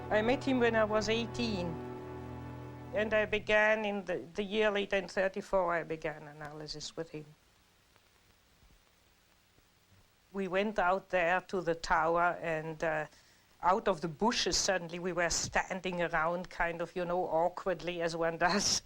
I met him when I was 18, and I began in the year later, in 34, I began analysis with him. We went out there to the tower, and out of the bushes suddenly we were standing around kind of, you know, awkwardly as one does,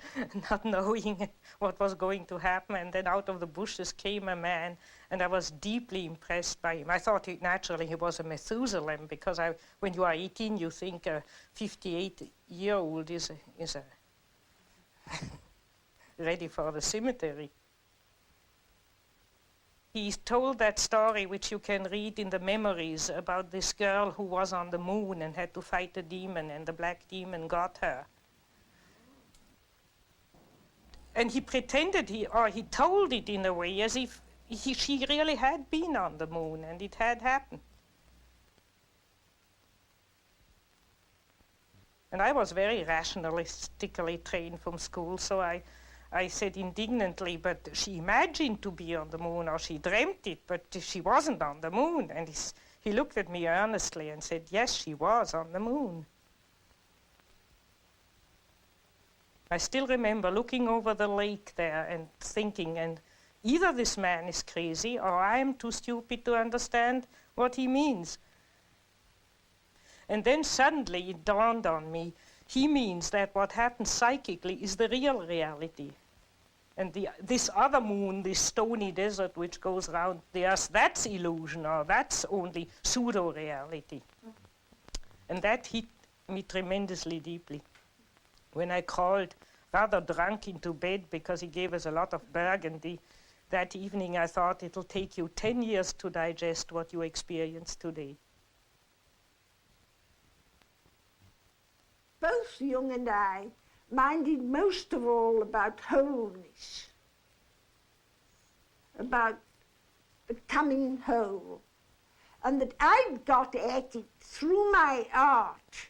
not knowing what was going to happen. And then out of the bushes came a man, and I was deeply impressed by him. I thought naturally he was a Methuselah, because when you are 18 you think a 58-year-old is ready for the cemetery. He told that story, which you can read in the memories, about this girl who was on the moon and had to fight a demon, and the black demon got her. And he pretended, he told it in a way as if she really had been on the moon and it had happened. And I was very rationalistically trained from school, so I said indignantly, but she imagined to be on the moon, or she dreamt it, but she wasn't on the moon. And he looked at me earnestly and said, yes, she was on the moon. I still remember looking over the lake there and thinking, and either this man is crazy or I am too stupid to understand what he means. And then suddenly it dawned on me, he means that what happens psychically is the real reality. And this other moon, this stony desert which goes around the earth, that's illusion, or that's only pseudo-reality. And that hit me tremendously deeply. When I crawled rather drunk into bed because he gave us a lot of Burgundy, that evening I thought it'll take you 10 years to digest what you experience today. Both Jung and I minded most of all about wholeness, about becoming whole, and that I'd got at it through my art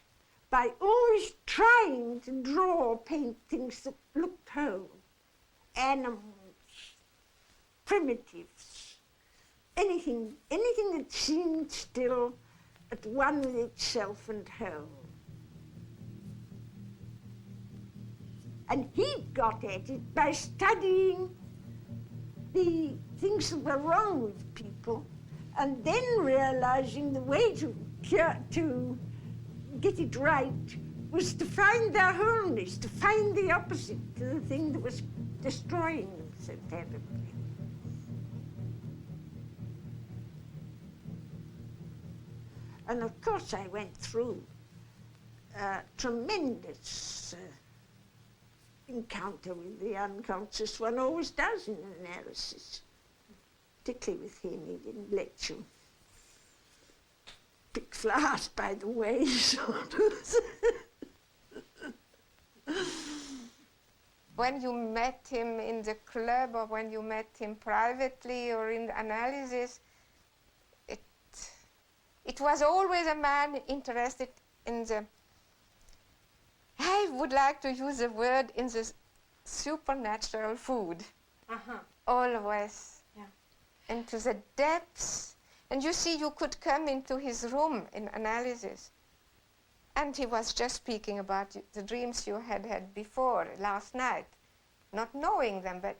by always trying to draw or paint things that looked whole, animals, primitives, anything that seemed still at one with itself and whole. And he'd got at it by studying the things that were wrong with people, and then realizing the way to get it right was to find their wholeness, to find the opposite to the thing that was destroying them so terribly. And of course I went through a tremendous encounter with the unconscious. One always does in analysis. Particularly with him, he didn't let you pick flowers by the way, sort of. When you met him in the club, or when you met him privately or in the analysis, it was always a man interested in the, I would like to use the word, in the supernatural food. Always. Yeah. Into the depths. And you see, you could come into his room in analysis, and he was just speaking about the dreams you had before, last night, not knowing them, but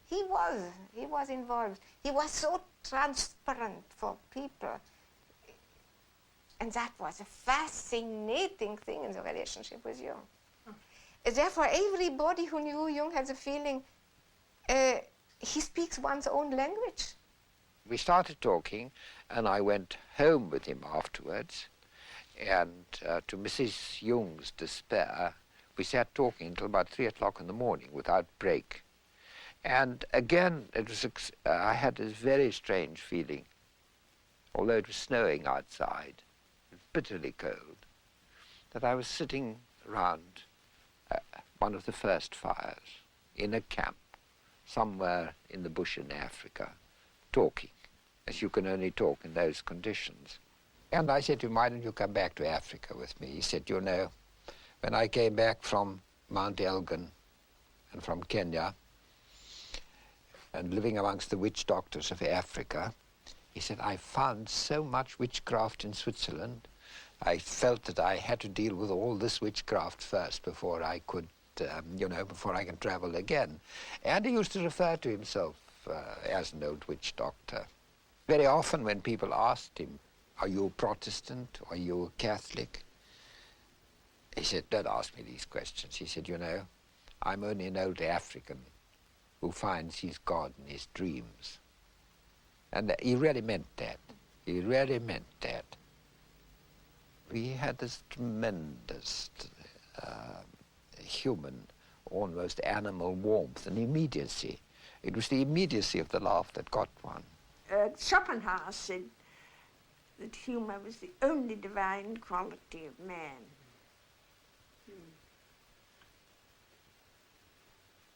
he was involved. He was so transparent for people. And that was a fascinating thing in the relationship with Jung. Therefore, everybody who knew Jung had the feeling he speaks one's own language. We started talking, and I went home with him afterwards. And to Mrs. Jung's despair, we sat talking until about 3 o'clock in the morning without break. And again, it was I had this very strange feeling, although it was snowing outside, bitterly cold, that I was sitting around one of the first fires in a camp somewhere in the bush in Africa, talking, as you can only talk in those conditions. And I said to him, why don't you come back to Africa with me? He said, you know, when I came back from Mount Elgon and from Kenya and living amongst the witch doctors of Africa, he said, I found so much witchcraft in Switzerland I felt that I had to deal with all this witchcraft first before I could, before I can travel again. And he used to refer to himself as an old witch doctor. Very often when people asked him, are you a Protestant? Are you a Catholic? He said, don't ask me these questions. He said, I'm only an old African who finds his God in his dreams. And he really meant that. He really meant that. We had this tremendous human, almost animal warmth and immediacy. It was the immediacy of the laugh that got one. Schopenhauer said that humour was the only divine quality of man.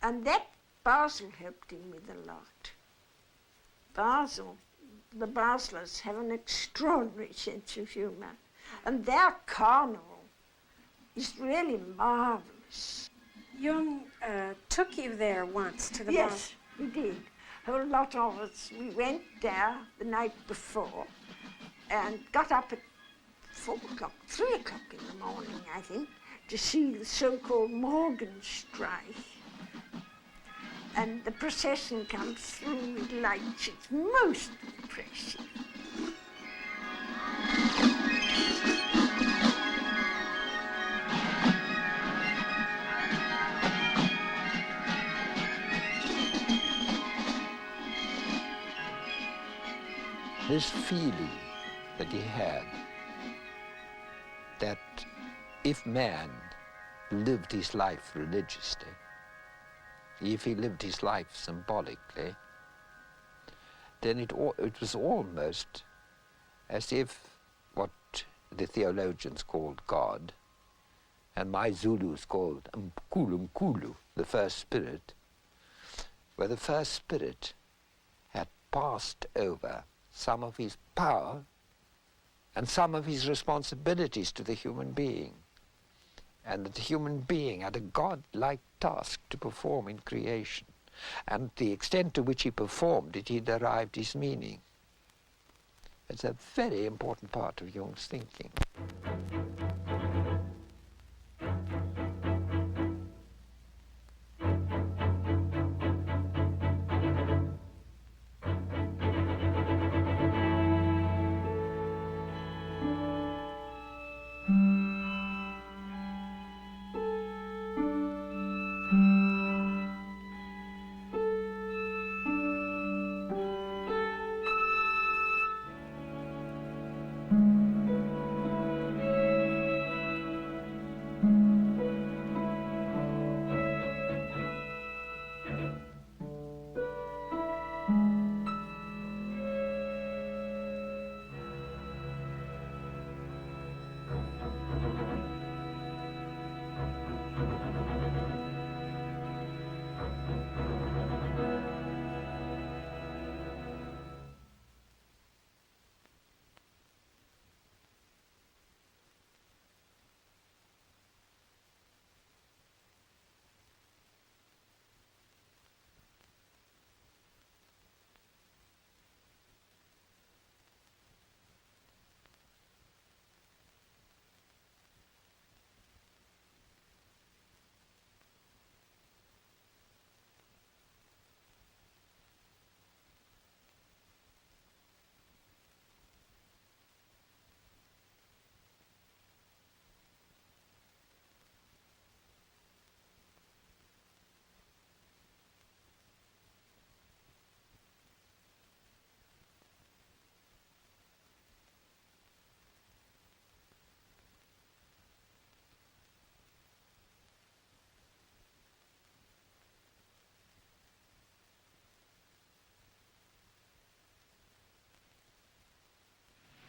And that Basel helped him with a lot. The Baselers have an extraordinary sense of humour, and their carnival is really marvellous. Jung took you there once to the Yes, he did. A whole lot of us. We went there the night before and got up at 4 o'clock, 3 o'clock in the morning, I think, to see the so-called Morgenstreich. And the procession comes through with lights. It's most impressive. This feeling that he had that if man lived his life religiously, if he lived his life symbolically, then it was almost as if what the theologians called God, and my Zulus called Mkulu Mkulu, the first spirit, where the first spirit had passed over some of his power and some of his responsibilities to the human being, and that the human being had a God-like task to perform in creation, and the extent to which he performed it, he derived his meaning. It's a very important part of Jung's thinking.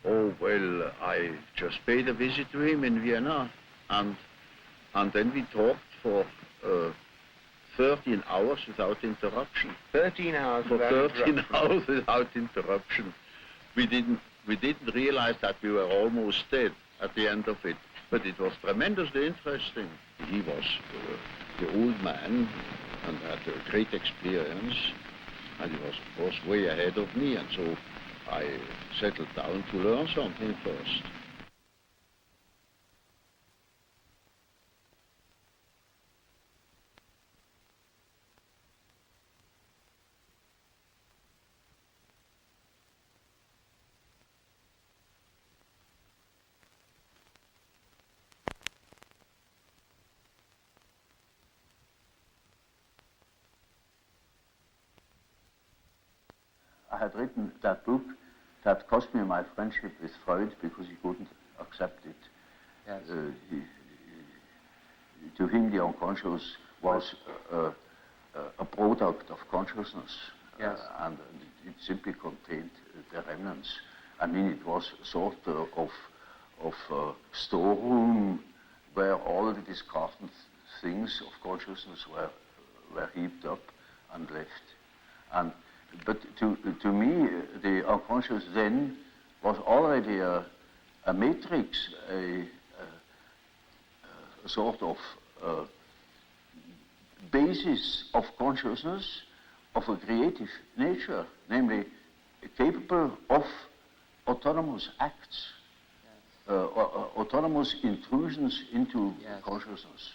Oh, well, I just paid a visit to him in Vienna, and then we talked for 13 hours without interruption. 13 hours For without 13 interruption. hours without interruption. We didn't realize that we were almost dead at the end of it, but it was tremendously interesting. He was the old man and had a great experience, and he was, of course, way ahead of me, and so I settled down to learn something first. had written that book that cost me my friendship with Freud because he couldn't accept it. Yes. To him, the unconscious was a product of consciousness, Yes. and it simply contained the remnants. I mean, it was sort of storeroom where all the discarded things of consciousness were heaped up and left. But to me, the unconscious then was already a matrix, a sort of basis of consciousness of a creative nature, namely capable of autonomous acts, autonomous intrusions into consciousness.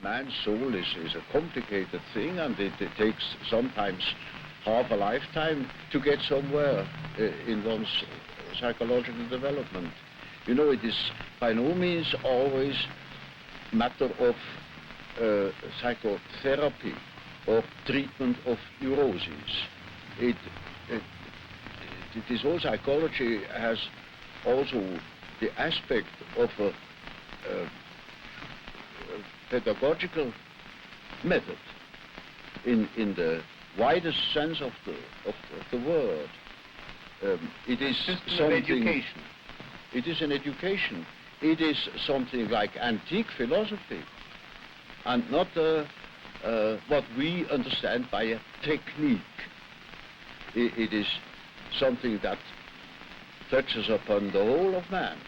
Man's soul is a complicated thing, and it takes sometimes half a lifetime to get somewhere in one's psychological development. You know, it is by no means always matter of psychotherapy or treatment of neuroses. It is all psychology has also the aspect of a pedagogical method in the widest sense of the word. It is something. Education. It is an education. It is something like antique philosophy, and not what we understand by a technique. It is something that touches upon the whole of man,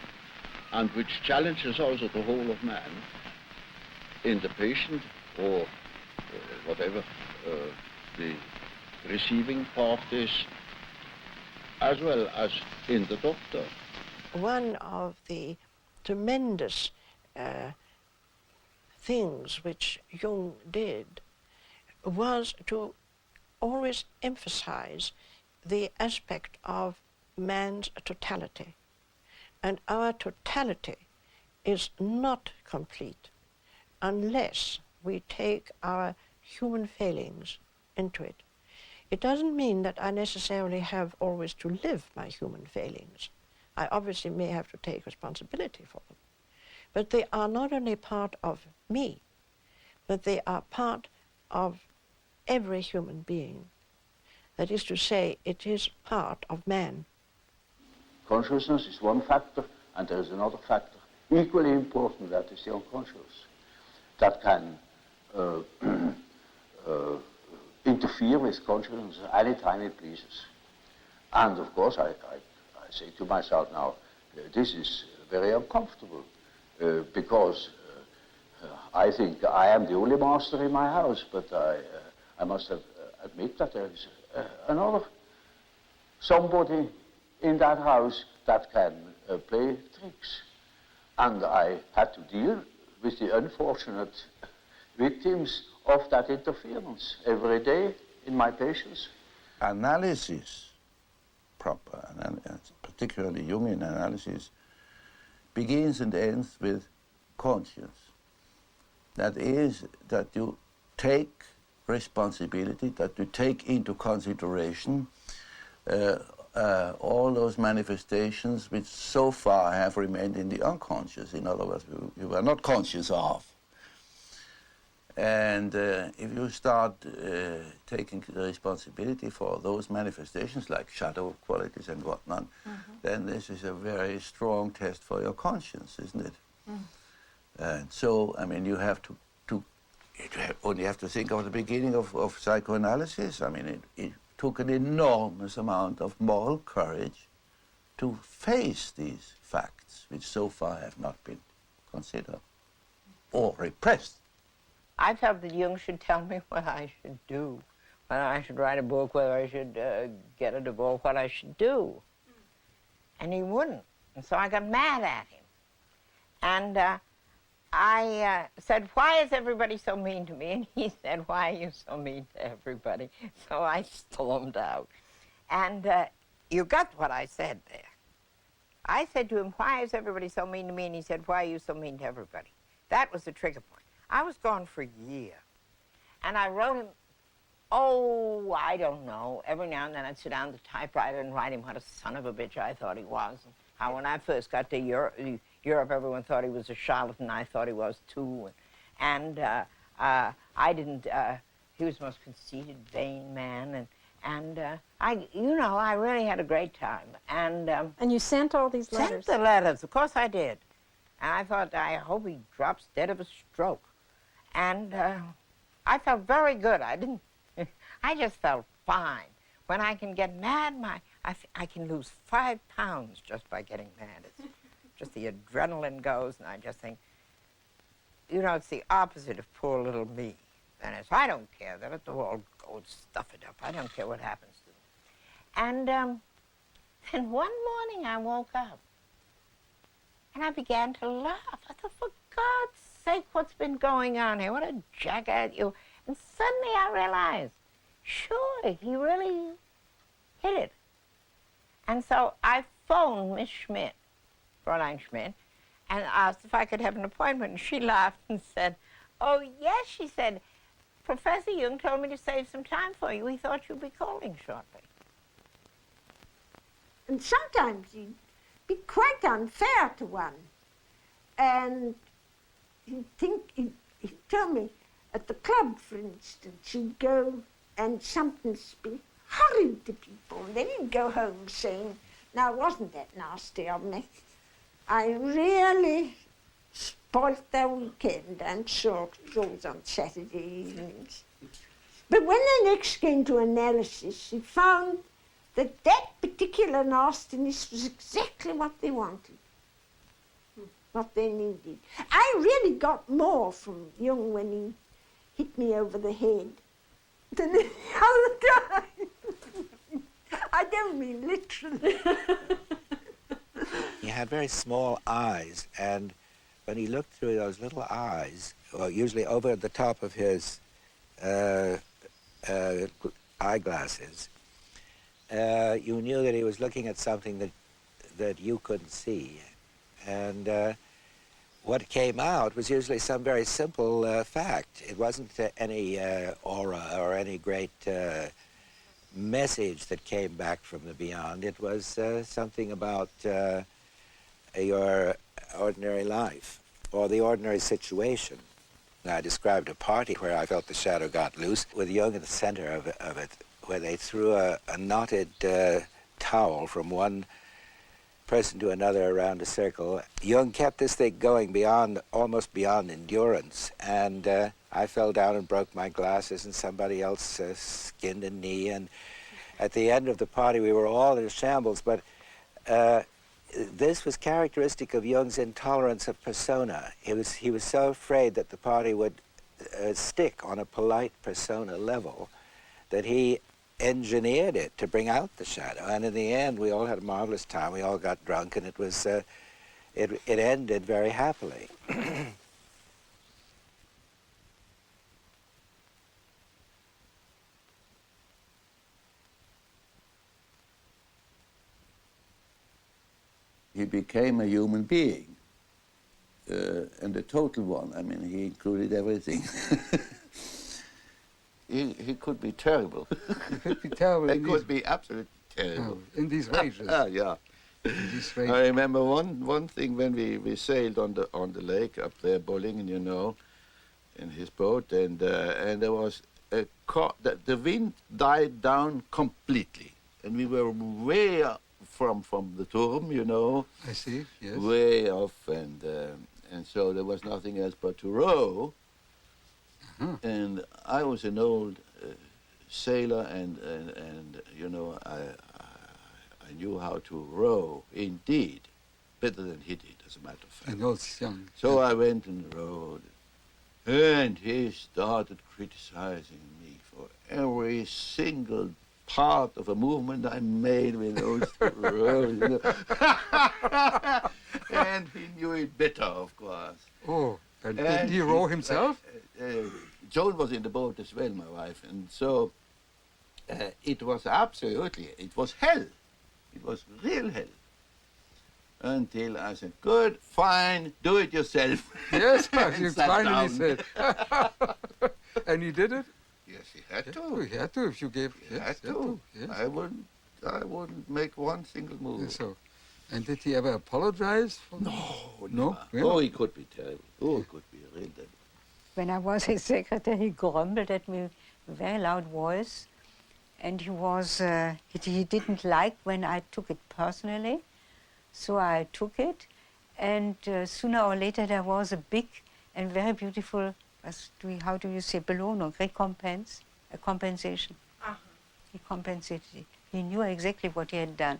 and which challenges also the whole of man in the patient or whatever the receiving part is, as well as in the doctor. One of the tremendous things which Jung did was to always emphasize the aspect of man's totality. And our totality is not complete unless we take our human failings into it. It doesn't mean that I necessarily have always to live my human failings. I obviously may have to take responsibility for them. But they are not only part of me, but they are part of every human being. That is to say, it is part of man. Consciousness is one factor, and there is another factor equally important, that is the unconscious, that can interfere with consciousness any time it pleases. And of course, I say to myself now, this is very uncomfortable, because I think I am the only master in my house, but I must admit that there is another somebody in that house that can play tricks. And I had to deal with the unfortunate victims of that interference every day in my patients. Analysis, proper, particularly Jungian analysis, begins and ends with conscience. That is, that you take responsibility, that you take into consideration all those manifestations which so far have remained in the unconscious, in other words, you were not conscious of. And if you start taking the responsibility for those manifestations, like shadow qualities and whatnot, then this is a very strong test for your conscience, isn't it? And so, I mean, you have to only have to think of the beginning of psychoanalysis. I mean, it took an enormous amount of moral courage to face these facts, which so far have not been considered or repressed. I felt that Jung should tell me what I should do, whether I should write a book, whether I should get a divorce, what I should do. And he wouldn't. And so I got mad at him. And I said, why is everybody so mean to me? And he said, why are you so mean to everybody? So I stormed out. And you got what I said there. I said to him, why is everybody so mean to me? And he said, why are you so mean to everybody? That was the trigger point. I was gone for a year. And I wrote him, oh, I don't know. Every now and then I'd sit down at the typewriter and write him what a son of a bitch I thought he was. And how when I first got to Europe, everyone thought he was a charlatan. I thought he was too. And I didn't, he was the most conceited, vain man. And I really had a great time. And you sent all these letters? Sent the letters, of course I did. And I thought, I hope he drops dead of a stroke. And I felt very good. I just felt fine. When I can get mad, I can lose 5 pounds just by getting mad. It's just the adrenaline goes, and I just think, it's the opposite of poor little me. And I don't care. They let the wall go and stuff it up. I don't care what happens to them. And then one morning I woke up, and I began to laugh. I thought, for God's sake, what's been going on here? What a jackass you. And suddenly I realized, sure, he really hit it. And so I phoned Miss Schmidt, Fräulein Schmidt, and asked if I could have an appointment. And she laughed and said, oh, yes, she said, Professor Jung told me to save some time for you. He thought you'd be calling shortly. And sometimes he'd be quite unfair to one. And he'd tell me, at the club, for instance, he'd go and something be horrid to people. And then he'd go home saying, now, wasn't that nasty of me? I really spoilt their weekend and saw it always on Saturday evenings. But when they next came to analysis, he found that that particular nastiness was exactly what they wanted, what they needed. I really got more from Jung when he hit me over the head than any other time. I don't mean literally. He had very small eyes, and when he looked through those little eyes, well, usually over the top of his eyeglasses, you knew that he was looking at something that you couldn't see. And what came out was usually some very simple fact. It wasn't any aura or any great message that came back from the beyond. It was something about your ordinary life or the ordinary situation. I described a party where I felt the shadow got loose with Jung in the center of it, where they threw a knotted towel from one person to another around a circle. Jung kept this thing going almost beyond endurance, and I fell down and broke my glasses, and somebody else skinned a knee, and at the end of the party we were all in shambles, but this was characteristic of Jung's intolerance of persona. He was so afraid that the party would stick on a polite persona level that he engineered it to bring out the shadow. And in the end, we all had a marvelous time. We all got drunk, and it was it ended very happily. He became a human being, and a total one. I mean, he included everything. He could be terrible. He could be terrible. He could be absolutely terrible. Oh, in these ranges. Yeah. In these ranges. I remember one thing when we sailed on the lake up there, Bollingen, in his boat, and there was the wind died down completely, and we were way up from the Turm, I see, yes. Way off, and so there was nothing else but to row. Uh-huh. And I was an old sailor, and I knew how to row, indeed, better than he did, as a matter of fact. And also young. So I went and rowed. And he started criticizing me for every single part of a movement I made with those two rows. You know. And he knew it better, of course. Oh, and did he row himself? Joan was in the boat as well, my wife, and so it was absolutely, it was hell. It was real hell. Until I said, good, fine, do it yourself. Yes, you Sat finally down. said. And he did it? Yes, he had Yes, to. he had to if you gave. He Yes, had he had to. yes. I wouldn't make one single move. So, and did he ever apologize? For No, no. never. Oh, he could be terrible. Oh, he could be a real devil. When I was his secretary, he grumbled at me with a very loud voice, and he didn't like when I took it personally, so I took it, and sooner or later there was a big and very beautiful, how do you say, Belohnung, recompense, a compensation. He compensated. He knew exactly what he had done,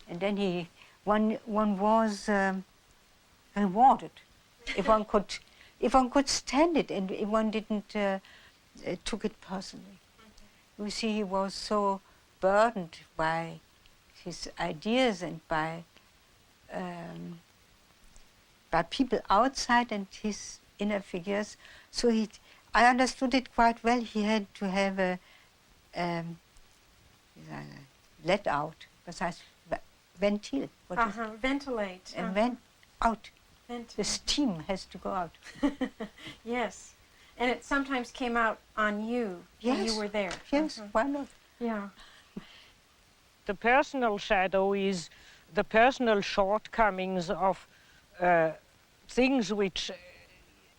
and then one was rewarded if one could stand it, and if one didn't took it personally. You see, he was so burdened by his ideas and by people outside and his inner figures. So I understood it quite well. He had to have a let out, besides ventil. Ventilate. And vent out. Ventilate. The steam has to go out. Yes. And it sometimes came out on you when you were there. Yes, why not? Yeah. The personal shadow is the personal shortcomings of things which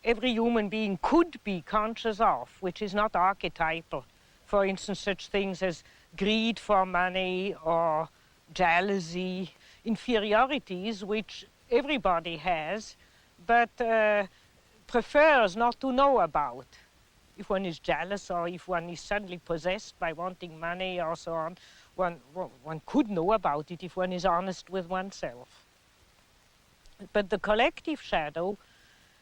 every human being could be conscious of, which is not archetypal. For instance, such things as greed for money or jealousy, inferiorities which everybody has, but prefers not to know about. If one is jealous or if one is suddenly possessed by wanting money or so on, one could know about it if one is honest with oneself. But the collective shadow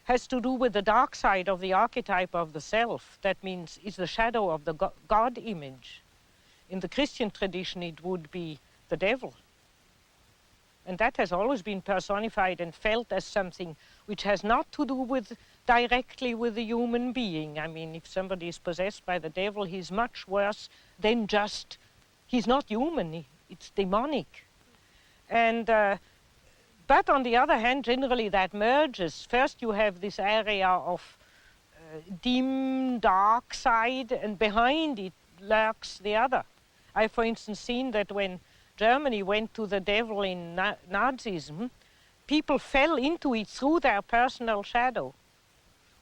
has to do with the dark side of the archetype of the self. That means it's the shadow of the God image. In the Christian tradition, it would be the devil. And that has always been personified and felt as something which has not to do directly with the human being. I mean, if somebody is possessed by the devil, he's much worse than just, he's not human, it's demonic. And, but on the other hand, generally that merges. First you have this area of dim, dark side, and behind it lurks the other. I've, for instance, seen that when Germany went to the devil in Nazism, people fell into it through their personal shadow.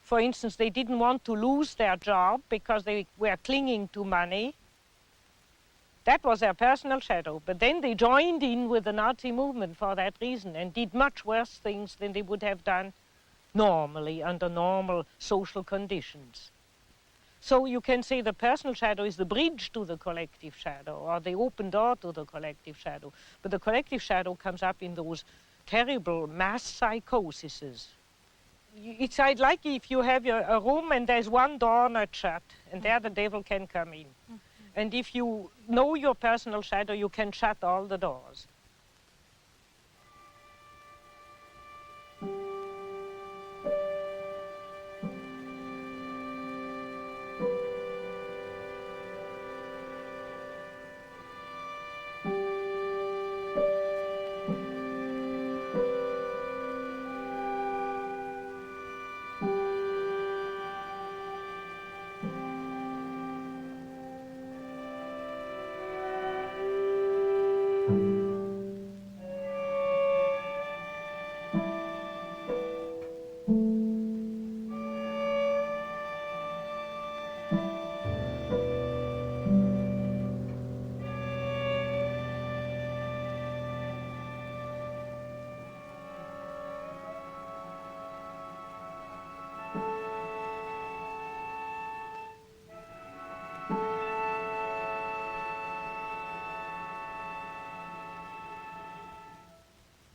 For instance, they didn't want to lose their job because they were clinging to money. That was their personal shadow. But then they joined in with the Nazi movement for that reason and did much worse things than they would have done normally under normal social conditions. So you can say the personal shadow is the bridge to the collective shadow, or the open door to the collective shadow. But the collective shadow comes up in those terrible mass psychoses. It's like if you have a room and there's one door not shut, and there the devil can come in. And if you know your personal shadow, you can shut all the doors.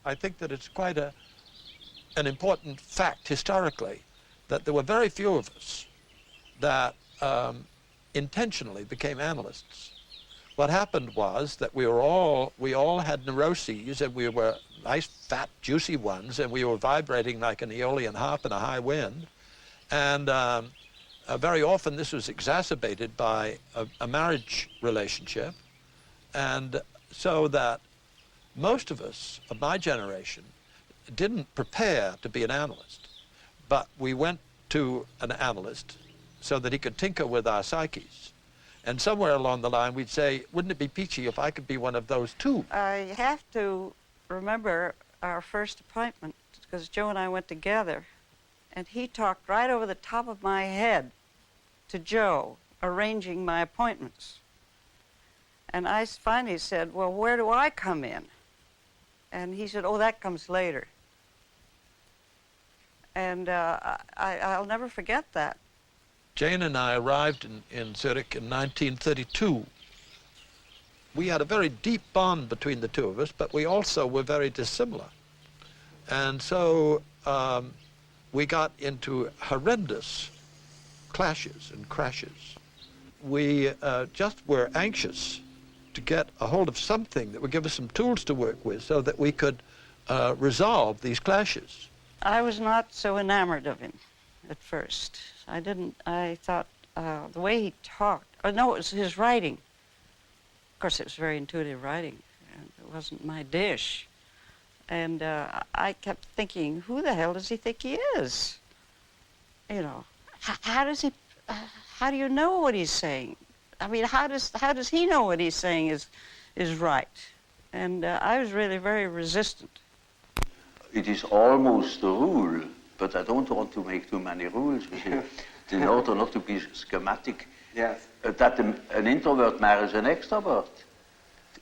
I think that it's quite an important fact historically that there were very few of us that intentionally became analysts. What happened was that we all had neuroses, and we were nice, fat, juicy ones, and we were vibrating like an aeolian harp in a high wind. And very often this was exacerbated by a marriage relationship. And so that most of us of my generation didn't prepare to be an analyst, but we went to an analyst so that he could tinker with our psyches. And somewhere along the line we'd say, wouldn't it be peachy if I could be one of those too? I have to remember our first appointment, because Joe and I went together, and he talked right over the top of my head to Joe, arranging my appointments. And I finally said, well, where do I come in? And he said, oh, that comes later. And I'll never forget that. Jane and I arrived in Zurich in 1932. We had a very deep bond between the two of us, but we also were very dissimilar. And so we got into horrendous clashes and crashes. We just were anxious to get a hold of something that would give us some tools to work with so that we could resolve these clashes. I was not so enamored of him at first. I thought the way he talked, no, it was his writing. Of course, it was very intuitive writing, and it wasn't my dish. And I kept thinking, who the hell does he think he is? You know, how do you know what he's saying? I mean, how does he know what he's saying is right? And I was really very resistant. It is almost a rule, but I don't want to make too many rules with it. In order not to be schematic, Yes. That an introvert marries an extrovert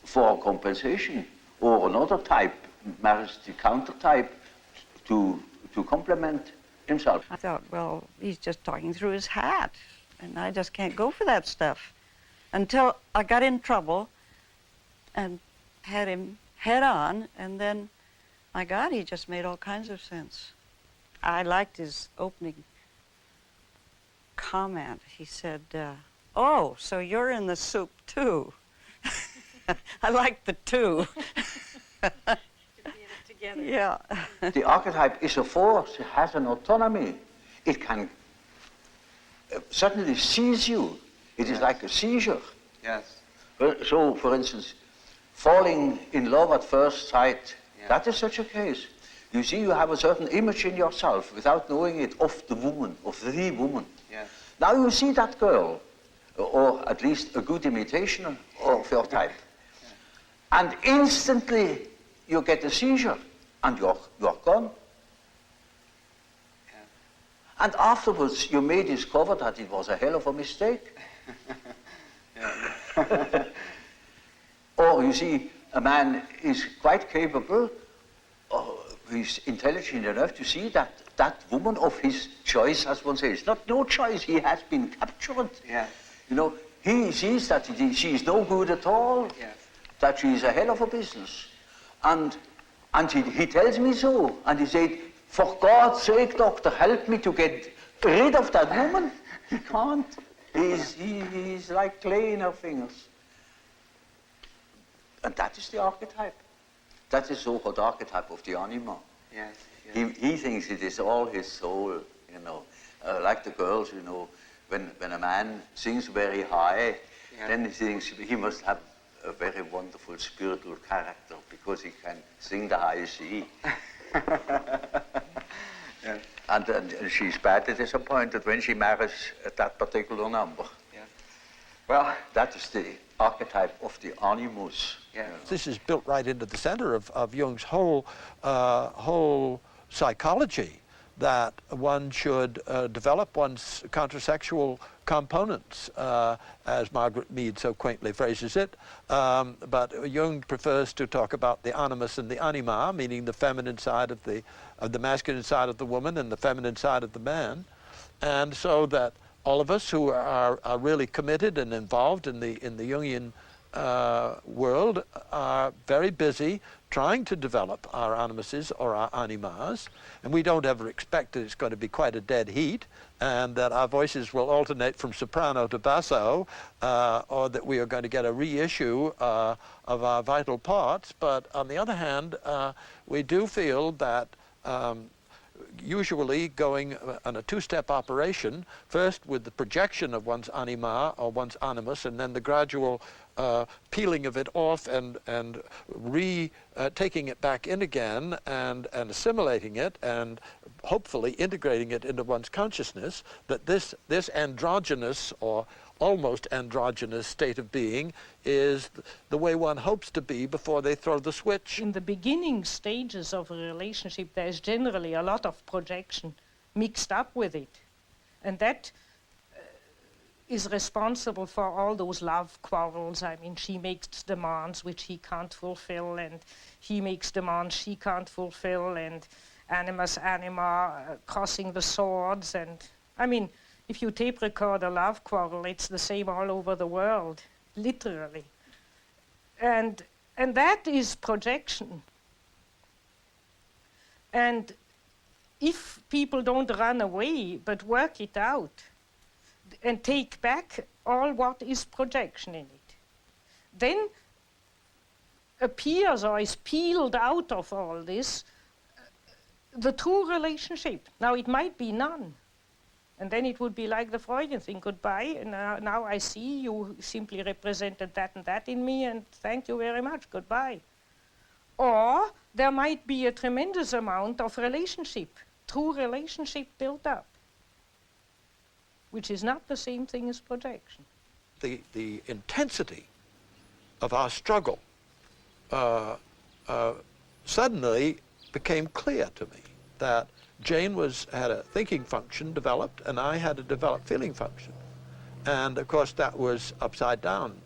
for compensation, or another type marries the counter type to complement himself. I thought, well, he's just talking through his hat, and I just can't go for that stuff. Until I got in trouble and had him head on, and then, my God, he just made all kinds of sense. I liked his opening comment. He said, oh, so you're in the soup too. I like the two. Together. Yeah. The archetype is a force, it has an autonomy. It can suddenly seize you. It is like a seizure. Yes. So, for instance, falling in love at first sight, that is such a case. You see, you have a certain image in yourself without knowing it of the woman, of the woman. Yes. Now you see that girl, or at least a good imitation of your type, and instantly you get a seizure, and you're gone. And afterwards, you may discover that it was a hell of a mistake. Or you see, a man is quite capable, he's intelligent enough to see that that woman of his choice, as one says, not no choice, he has been captured. Yeah. You know, he sees that she is no good at all, that she is a hell of a business. And he tells me so, and he said, for God's sake, doctor, help me to get rid of that woman. He can't. He's like clay in her fingers. And that is the archetype. That is the so-called archetype of the anima. Yes, yes. He thinks it is all his soul, you know. Like the girls, you know, when a man sings very high, then he thinks he must have a very wonderful spiritual character because he can sing the high C. Yes. And she's badly disappointed when she marries that particular number. Yes. Well, that is the archetype of the animus. Yeah. This is built right into the center of Jung's whole psychology, that one should develop one's countersexual components, as Margaret Mead so quaintly phrases it. But Jung prefers to talk about the animus and the anima, meaning the feminine side of the masculine side of the woman and the feminine side of the man. And so that all of us who are really committed and involved in the Jungian world are very busy trying to develop our animuses or our animas, and we don't ever expect that it's going to be quite a dead heat and that our voices will alternate from soprano to basso, or that we are going to get a reissue of our vital parts. But on the other hand, we do feel that usually going on a two-step operation, first with the projection of one's anima or one's animus, and then the gradual peeling of it off and taking it back in again and assimilating it and hopefully integrating it into one's consciousness, that this androgynous or almost androgynous state of being is the way one hopes to be before they throw the switch. In the beginning stages of a relationship, there is generally a lot of projection mixed up with it. And that is responsible for all those love quarrels. I mean, she makes demands which he can't fulfill, and he makes demands she can't fulfill, and animus anima crossing the swords. And I mean, if you tape record a love quarrel, it's the same all over the world, literally. And that is projection. And if people don't run away but work it out and take back all what is projection in it, then appears or is peeled out of all this the true relationship. Now, it might be none. And then it would be like the Freudian thing, goodbye, and now I see you simply represented that and that in me, and thank you very much, goodbye. Or there might be a tremendous amount of relationship, true relationship built up, which is not the same thing as projection. The intensity of our struggle suddenly became clear to me that Jane had a thinking function developed, and I had a developed feeling function. And of course that was upside down.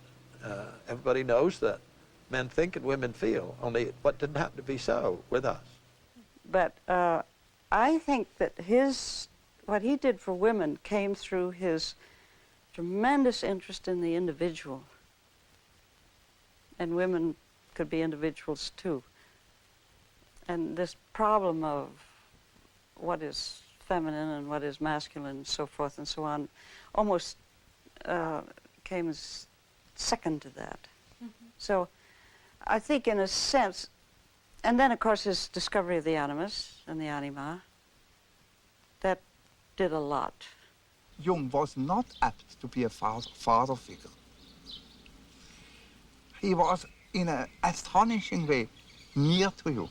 Everybody knows that men think and women feel, only what didn't happen to be so with us. But I think that what he did for women came through his tremendous interest in the individual. And women could be individuals too. And this problem of what is feminine and what is masculine and so forth and so on almost came as second to that. Mm-hmm. So I think in a sense, and then of course his discovery of the animus and the anima, that did a lot. Jung was not apt to be a father figure. He was in an astonishing way near to you.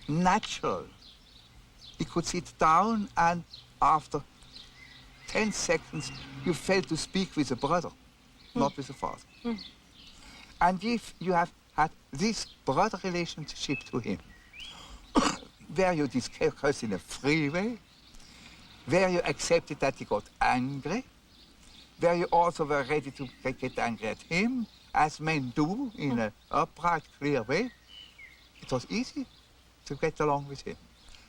Natural. He could sit down and after 10 seconds you felt to speak with a brother, not with a father. And if you have had this brother relationship to him, where you discussed in a free way, where you accepted that he got angry, where you also were ready to get angry at him, as men do in an upright, clear way, it was easy to get along with him.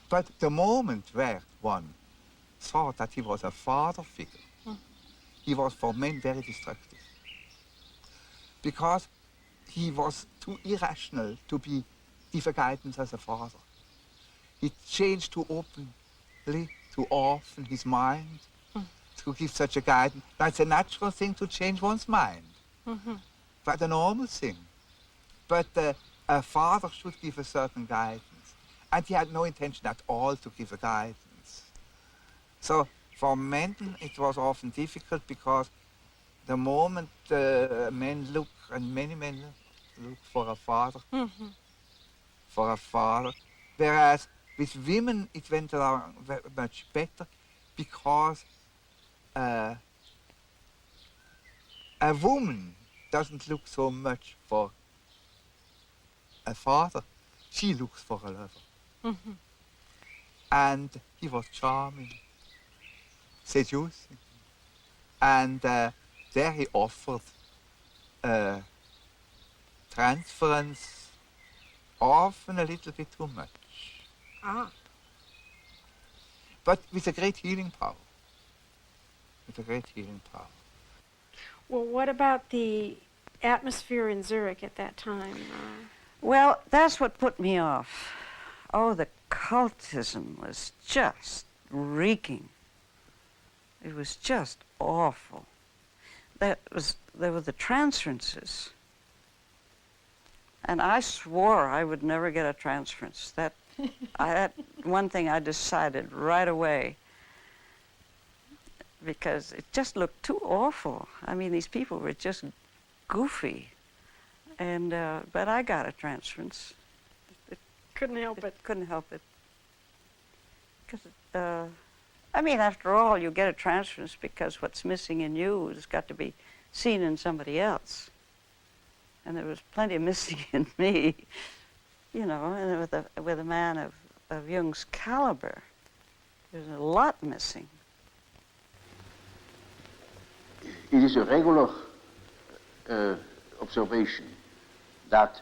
But the moment where one thought that he was a father figure, he was for men very destructive. Because he was too irrational to give a guidance as a father. He changed too openly, too often his mind to give such a guidance. Now, it's a natural thing to change one's mind. But a normal thing. But a father should give a certain guidance. And he had no intention at all to give a guidance. So for men, it was often difficult because the moment men look, and many men look for a father, for a father, whereas with women it went along much better because a woman doesn't look so much for a father, she looks for a lover. And he was charming, seducing, and there he offered transference, often a little bit too much. But with a great healing power. With a great healing power. Well, what about the atmosphere in Zurich at that time? Well, that's what put me off. Oh, the cultism was just reeking. It was just awful. There were the transferences. And I swore I would never get a transference. That one thing I decided right away, because it just looked too awful. I mean, these people were just goofy. And but I got a transference. Couldn't help it. Couldn't help it. Because I mean, after all, you get a transference because what's missing in you has got to be seen in somebody else. And there was plenty missing in me, you know, and with a man of Jung's caliber, there's a lot missing. It is a regular observation that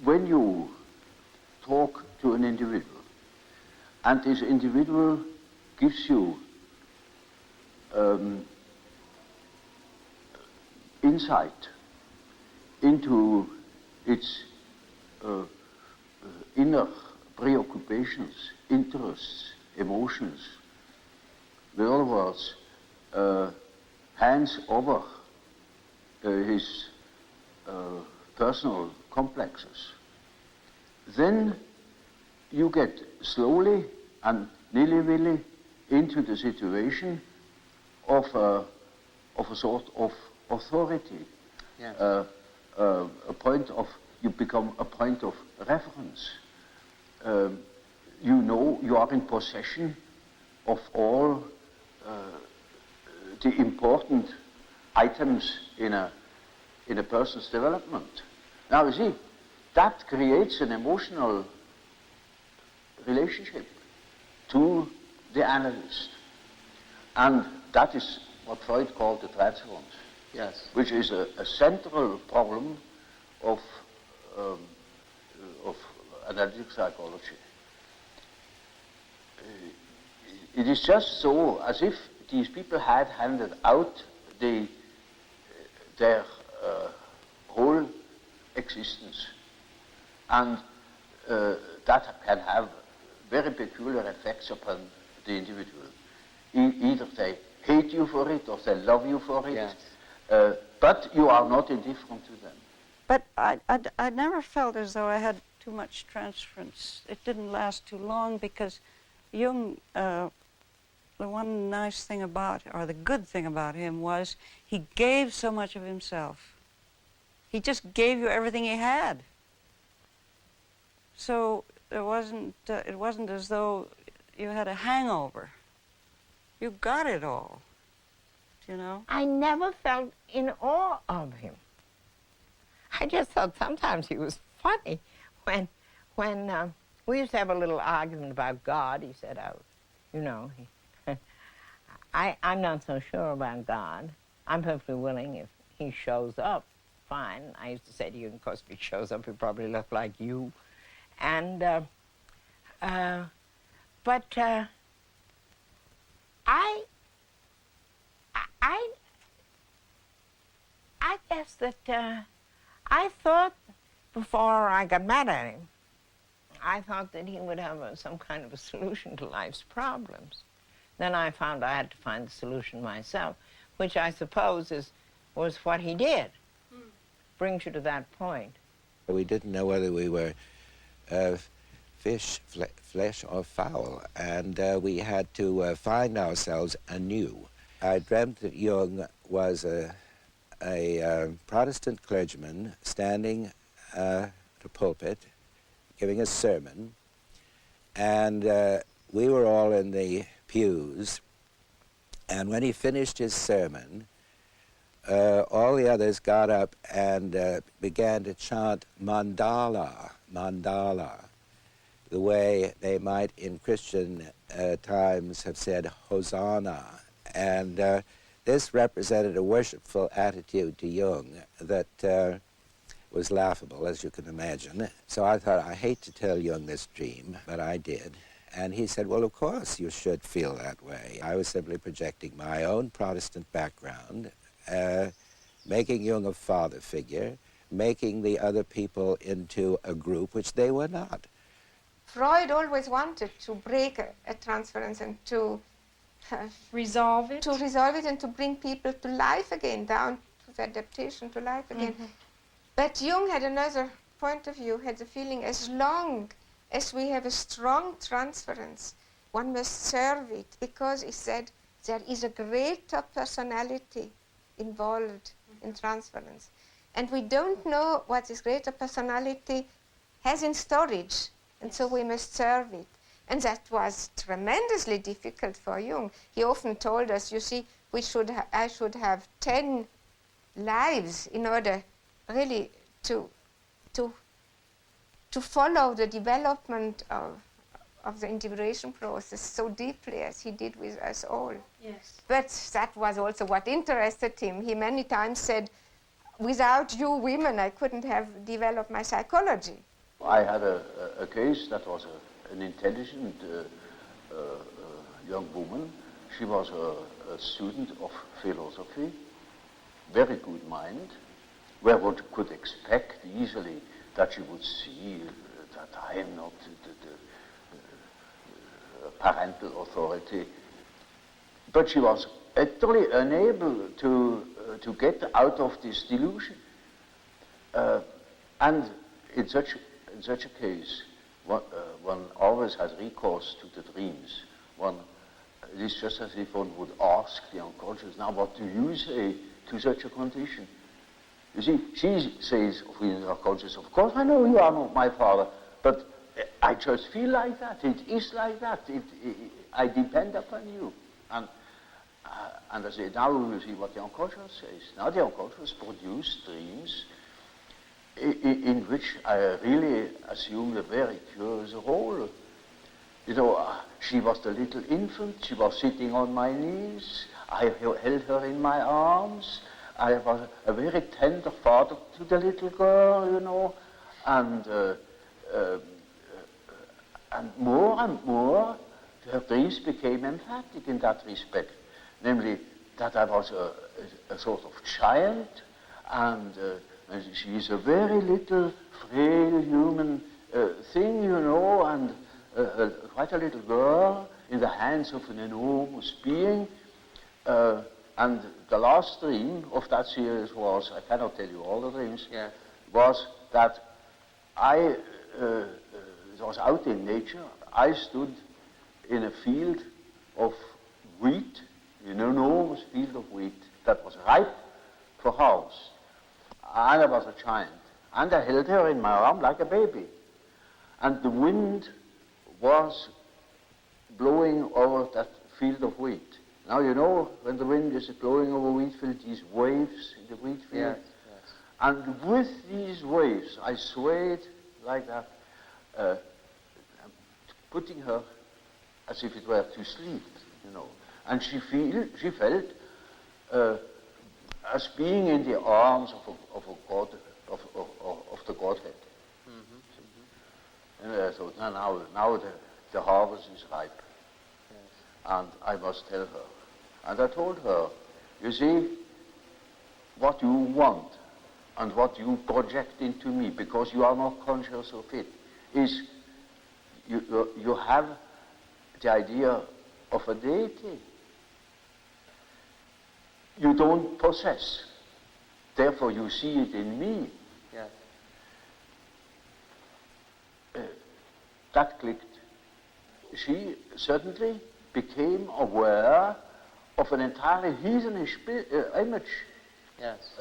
when you talk to an individual, and this individual gives you insight into its inner preoccupations, interests, emotions, in other words, hands over his personal complexes, then you get slowly and nilly-willy into the situation of a sort of authority. Yes. A point of, you become a point of reference. You know you are in possession of all the important items in a person's development. Now you see, that creates an emotional relationship to the analyst. And that is what Freud called the transference. Yes. Which is a central problem of analytic psychology. It is just so as if these people had handed out their whole existence, and that can have very peculiar effects upon the individual. Either they hate you for it or they love you for it. Yes. But you are not indifferent to them. But I never felt as though I had too much transference. It didn't last too long because Jung, the one nice thing about, or the good thing about him was he gave so much of himself. He just gave you everything he had. So it wasn't as though you had a hangover. You got it all, you know? I never felt in awe of him. I just thought sometimes he was funny. When we used to have a little argument about God, he said, oh, you know, I'm not so sure about God. I'm perfectly willing if he shows up, fine. I used to say to you, of course, if he shows up, he'll probably look like you. And, I guess that I thought before I got mad at him, I thought that he would have some kind of a solution to life's problems. Then I found I had to find the solution myself, which I suppose was what he did. Brings you to that point. We didn't know whether we were fish, flesh or fowl, and we had to find ourselves anew. I dreamt that Jung was a Protestant clergyman standing at a pulpit giving a sermon, and we were all in the pews, and when he finished his sermon, all the others got up and began to chant mandala, mandala, the way they might in Christian times have said Hosanna. And this represented a worshipful attitude to Jung that was laughable, as you can imagine. So I thought, I hate to tell Jung this dream, but I did. And he said, well, of course you should feel that way. I was simply projecting my own Protestant background, making Jung a father figure, making the other people into a group which they were not. Freud always wanted to break a transference and to resolve it. To resolve it and to bring people to life again, down to the adaptation to life again. Mm-hmm. But Jung had another point of view, had the feeling as long as we have a strong transference, one must serve it, because he said there is a greater personality involved in transference. And we don't know what this greater personality has in storage, and so we must serve it. And that was tremendously difficult for Jung. He often told us, you see, I should have 10 lives in order really to follow the development of the integration process so deeply as he did with us all. Yes. But that was also what interested him. He many times said, without you women, I couldn't have developed my psychology. I had a case that was an intelligent young woman. She was a student of philosophy, very good mind, where one could expect easily that she would see that I am not the parental authority. But she was utterly unable to get out of this delusion. And in such a case, one always has recourse to the dreams. It is just as if one would ask the unconscious, now what do you say to such a condition? You see, she says of the unconscious, of course I know you are not my father, but I just feel like that. It is like that. I depend upon you. And I say, now we will see what the unconscious says. Now the unconscious produces dreams in which I really assumed a very curious role. You know, she was the little infant, she was sitting on my knees, I held her in my arms, I was a very tender father to the little girl, you know, and more, her dreams became emphatic in that respect, namely that I was a sort of child, and she is a very little, frail human thing, you know, and quite a little girl in the hands of an enormous being. And the last dream of that series was, I cannot tell you all the dreams, was that it was out in nature. I stood in a field of wheat, an enormous field of wheat that was ripe for harvest. And I was a child. And I held her in my arm like a baby. And the wind was blowing over that field of wheat. Now, you know, when the wind is blowing over wheat field, these waves in the wheat field. Yes. And with these waves, I swayed like that, putting her as if it were to sleep, you know. And she felt as being in the arms of the Godhead. Mm-hmm. And so now the harvest is ripe. Yes. And I must tell her. And I told her, you see, what you want and what you project into me, because you are not conscious of it, is you have the idea of a deity. You don't possess. Therefore, you see it in me. Yes. That clicked. She suddenly became aware of an entirely heathenish image. Yes.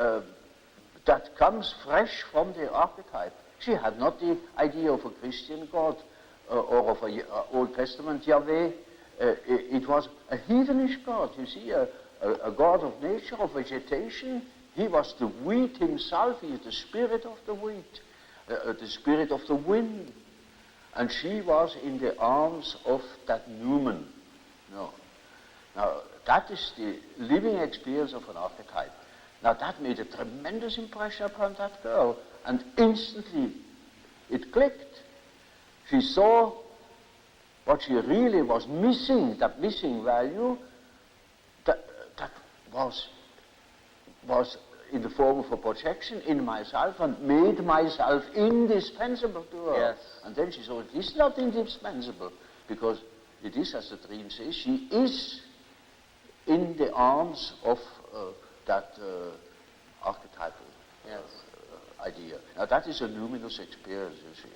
That comes fresh from the archetype. She had not the idea of a Christian God or of an Old Testament Yahweh. It was a heathenish God, you see, a God of nature, of vegetation. He was the wheat himself. He is the spirit of the wheat, the spirit of the wind. And she was in the arms of that Newman. No. Now, that is the living experience of an archetype. Now, that made a tremendous impression upon that girl, and instantly it clicked. She saw what she really was missing, that missing value, that was in the form of a projection in myself and made myself indispensable to her. Yes. And then she saw it is not indispensable, because it is, as the dream says, she is in the arms of that archetypal idea. Now that is a luminous experience, you see.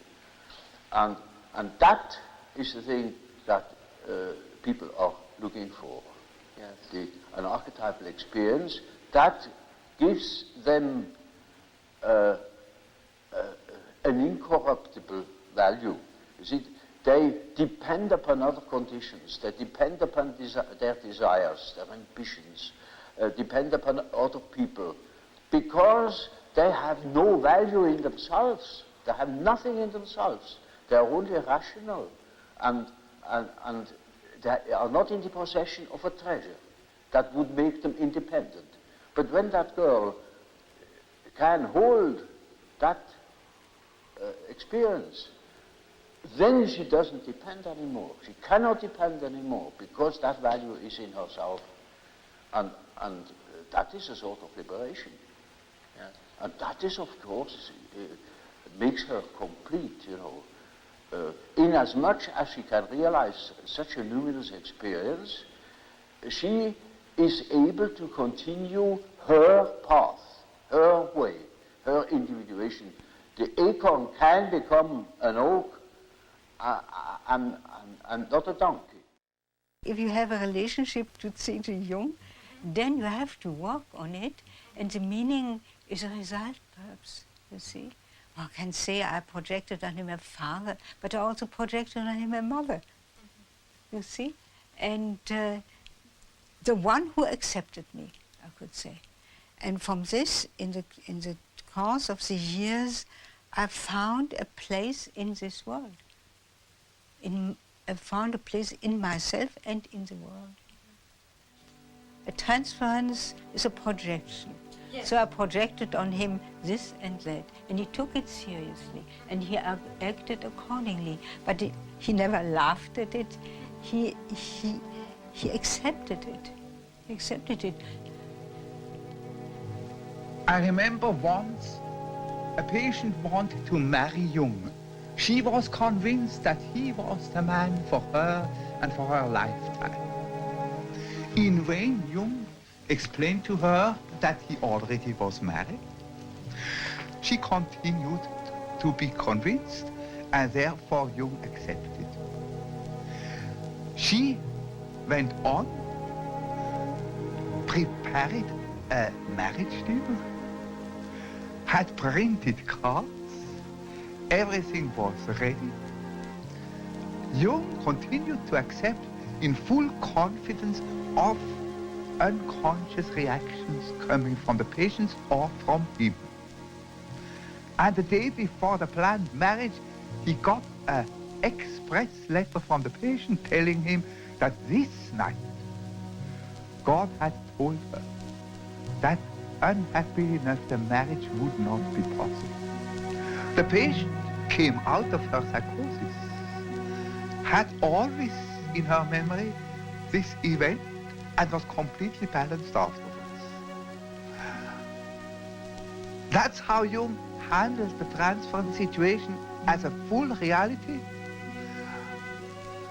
And that is the thing that people are looking for. Yes. An archetypal experience that gives them an incorruptible value. You see, they depend upon other conditions. They depend upon their desires, their ambitions, depend upon other people, because they have no value in themselves. They have nothing in themselves. They are only rational, and they are not in the possession of a treasure that would make them independent. But when that girl can hold that experience, then she doesn't depend anymore. She cannot depend anymore, because that value is in herself. And that is a sort of liberation. Yeah. And that is, of course, makes her complete, you know. Inasmuch as she can realize such a luminous experience, she is able to continue her path, her way, her individuation. The acorn can become an oak and not a donkey. If you have a relationship to C.G. Jung, then you have to work on it, and the meaning is a result, perhaps, you see. One can say I projected on him a father, but I also projected on him a mother, you see. And the one who accepted me, I could say. And from this, in the course of the years, I found a place in this world. I found a place in myself and in the world. A transference is a projection. Yes. So I projected on him this and that, and he took it seriously, and he acted accordingly. But he never laughed at it. He accepted it. He accepted it. I remember once a patient wanted to marry Jung. She was convinced that he was the man for her and for her lifetime. In vain, Jung explained to her that he already was married. She continued to be convinced, and therefore Jung accepted. She went on, prepared a marriage dinner, had printed cards, everything was ready. Jung continued to accept in full confidence of unconscious reactions coming from the patients or from him. And the day before the planned marriage, he got an express letter from the patient telling him that this night God had told her that unhappily enough the marriage would not be possible. The patient came out of her psychosis, had always in her memory this event, and was completely balanced afterwards. That's how Jung handles the transference situation as a full reality,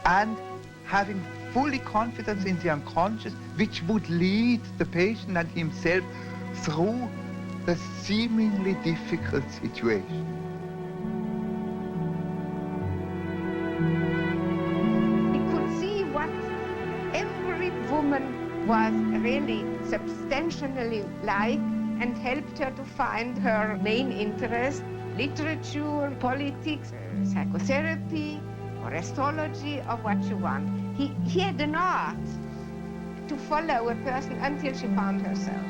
and having fully confidence in the unconscious, which would lead the patient and himself through the seemingly difficult situation. He could see what every woman was really substantially like, and helped her to find her main interest: literature, politics, psychotherapy, or astrology, or what you want. He had an art to follow a person until she found herself.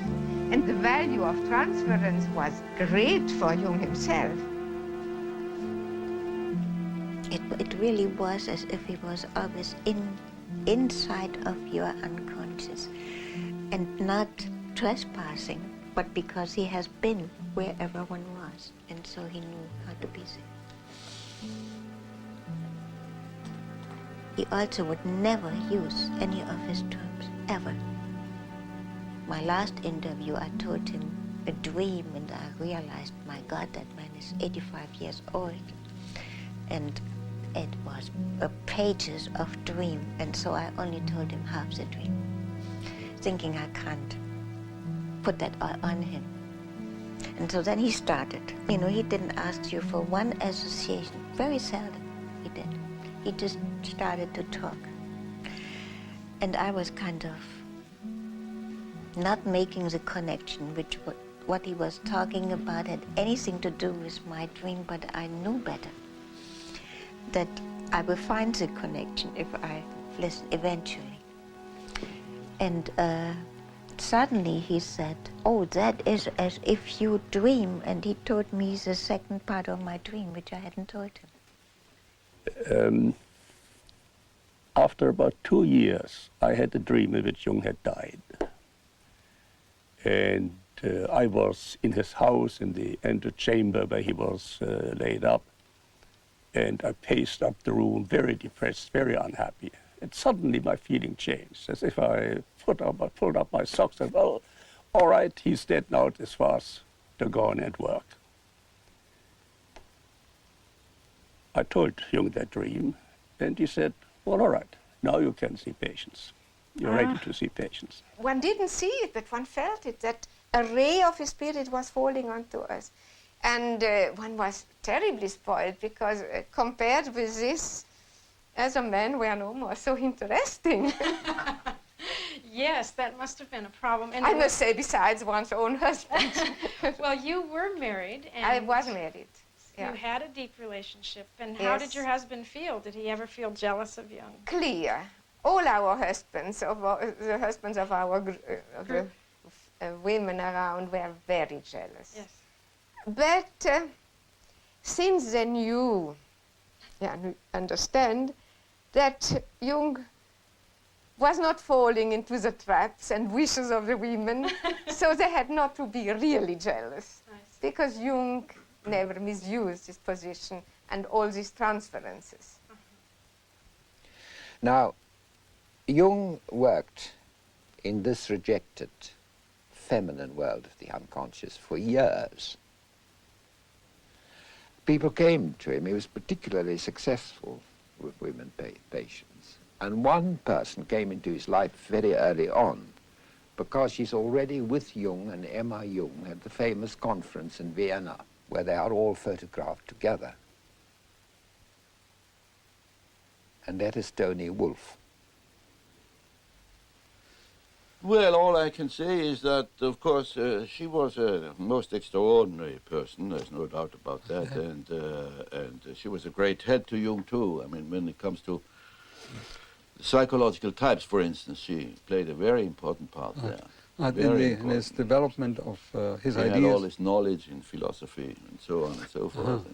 And the value of transference was great for Jung himself. It really was as if he was always inside of your unconscious, and not trespassing, but because he has been where everyone was, and so he knew how to be there. He also would never use any of his terms, ever. My last interview, I told him, a dream, and I realized, my God, that man is 85 years old. And it was pages of dream, and so I only told him half the dream, thinking I can't put that on him. And so then he started. You know, he didn't ask you for one association. Very seldom he did. He just started to talk. And I was kind of not making the connection, which what he was talking about had anything to do with my dream, but I knew better that I will find the connection if I listen eventually. And suddenly he said, oh, that is as if you dream, and he told me the second part of my dream, which I hadn't told him. After about 2 years, I had a dream in which Jung had died. And I was in his house in the antechamber where he was laid up. And I paced up the room, very depressed, very unhappy. And suddenly my feeling changed, as if I pulled up my socks and, well, all right, he's dead now as far as to go on and work. I told Jung that dream, and he said, well, all right, now you can see patients. You're ready to see patients. One didn't see it, but one felt it, that a ray of his spirit was falling onto us. And one was terribly spoiled, because compared with this, as a man, we are no more so interesting. Yes, that must have been a problem. And I must say, besides one's own husband. Well, you were married. And I was married. Yeah. You had a deep relationship. And how did your husband feel? Did he ever feel jealous of Jung? Clear. All our husbands, the husbands of our women around, were very jealous. Yes. But since they knew, understand, that Jung was not falling into the traps and wishes of the women, so they had not to be really jealous, because Jung never misused his position and all these transferences. Now, Jung worked in this rejected feminine world of the unconscious for years. People came to him. He was particularly successful with women patients. And one person came into his life very early on, because she's already with Jung, and Emma Jung at the famous conference in Vienna, where they are all photographed together. And that is Tony Wolff. Well, all I can say is that, of course, she was a most extraordinary person. There's no doubt about that, and she was a great head to Jung too. I mean, when it comes to psychological types, for instance, she played a very important part there. In his development of his ideas. He had all his knowledge in philosophy and so on and so forth,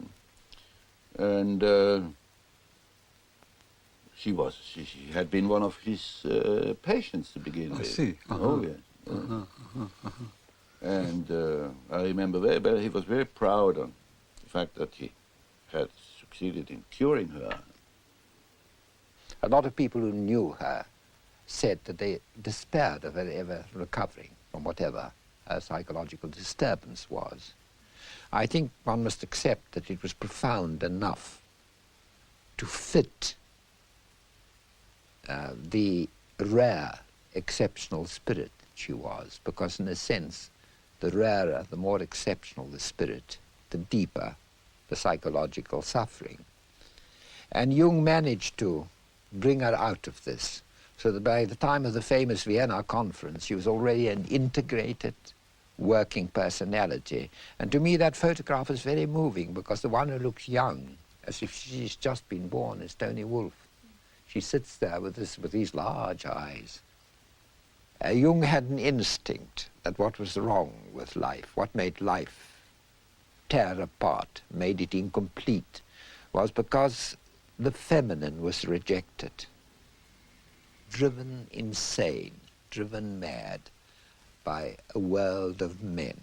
and she had been one of his patients to begin with. I see. Oh, yes. And I remember very well, he was very proud of the fact that he had succeeded in curing her. A lot of people who knew her said that they despaired of her ever recovering from whatever her psychological disturbance was. I think one must accept that it was profound enough to fit the rare, exceptional spirit she was, because in a sense, the rarer, the more exceptional the spirit, the deeper the psychological suffering. And Jung managed to bring her out of this, so that by the time of the famous Vienna conference, she was already an integrated, working personality. And to me, that photograph is very moving, because the one who looks young, as if she's just been born, is Tony Wolff. She sits there with these large eyes. Jung had an instinct that what was wrong with life, what made life tear apart, made it incomplete, was because the feminine was rejected, driven insane, driven mad by a world of men,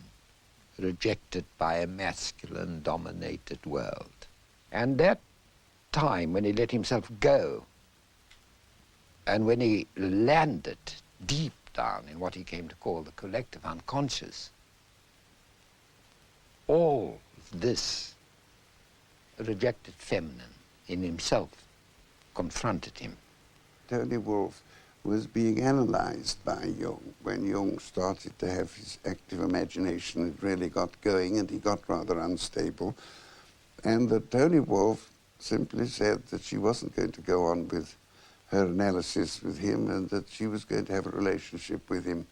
rejected by a masculine-dominated world. And that time when he let himself go, and when he landed deep down in what he came to call the collective unconscious, all this rejected feminine in himself confronted him. Tony Wolff was being analyzed by Jung. When Jung started to have his active imagination, it really got going and he got rather unstable. And that Tony Wolff simply said that she wasn't going to go on with her analysis with him and that she was going to have a relationship with him.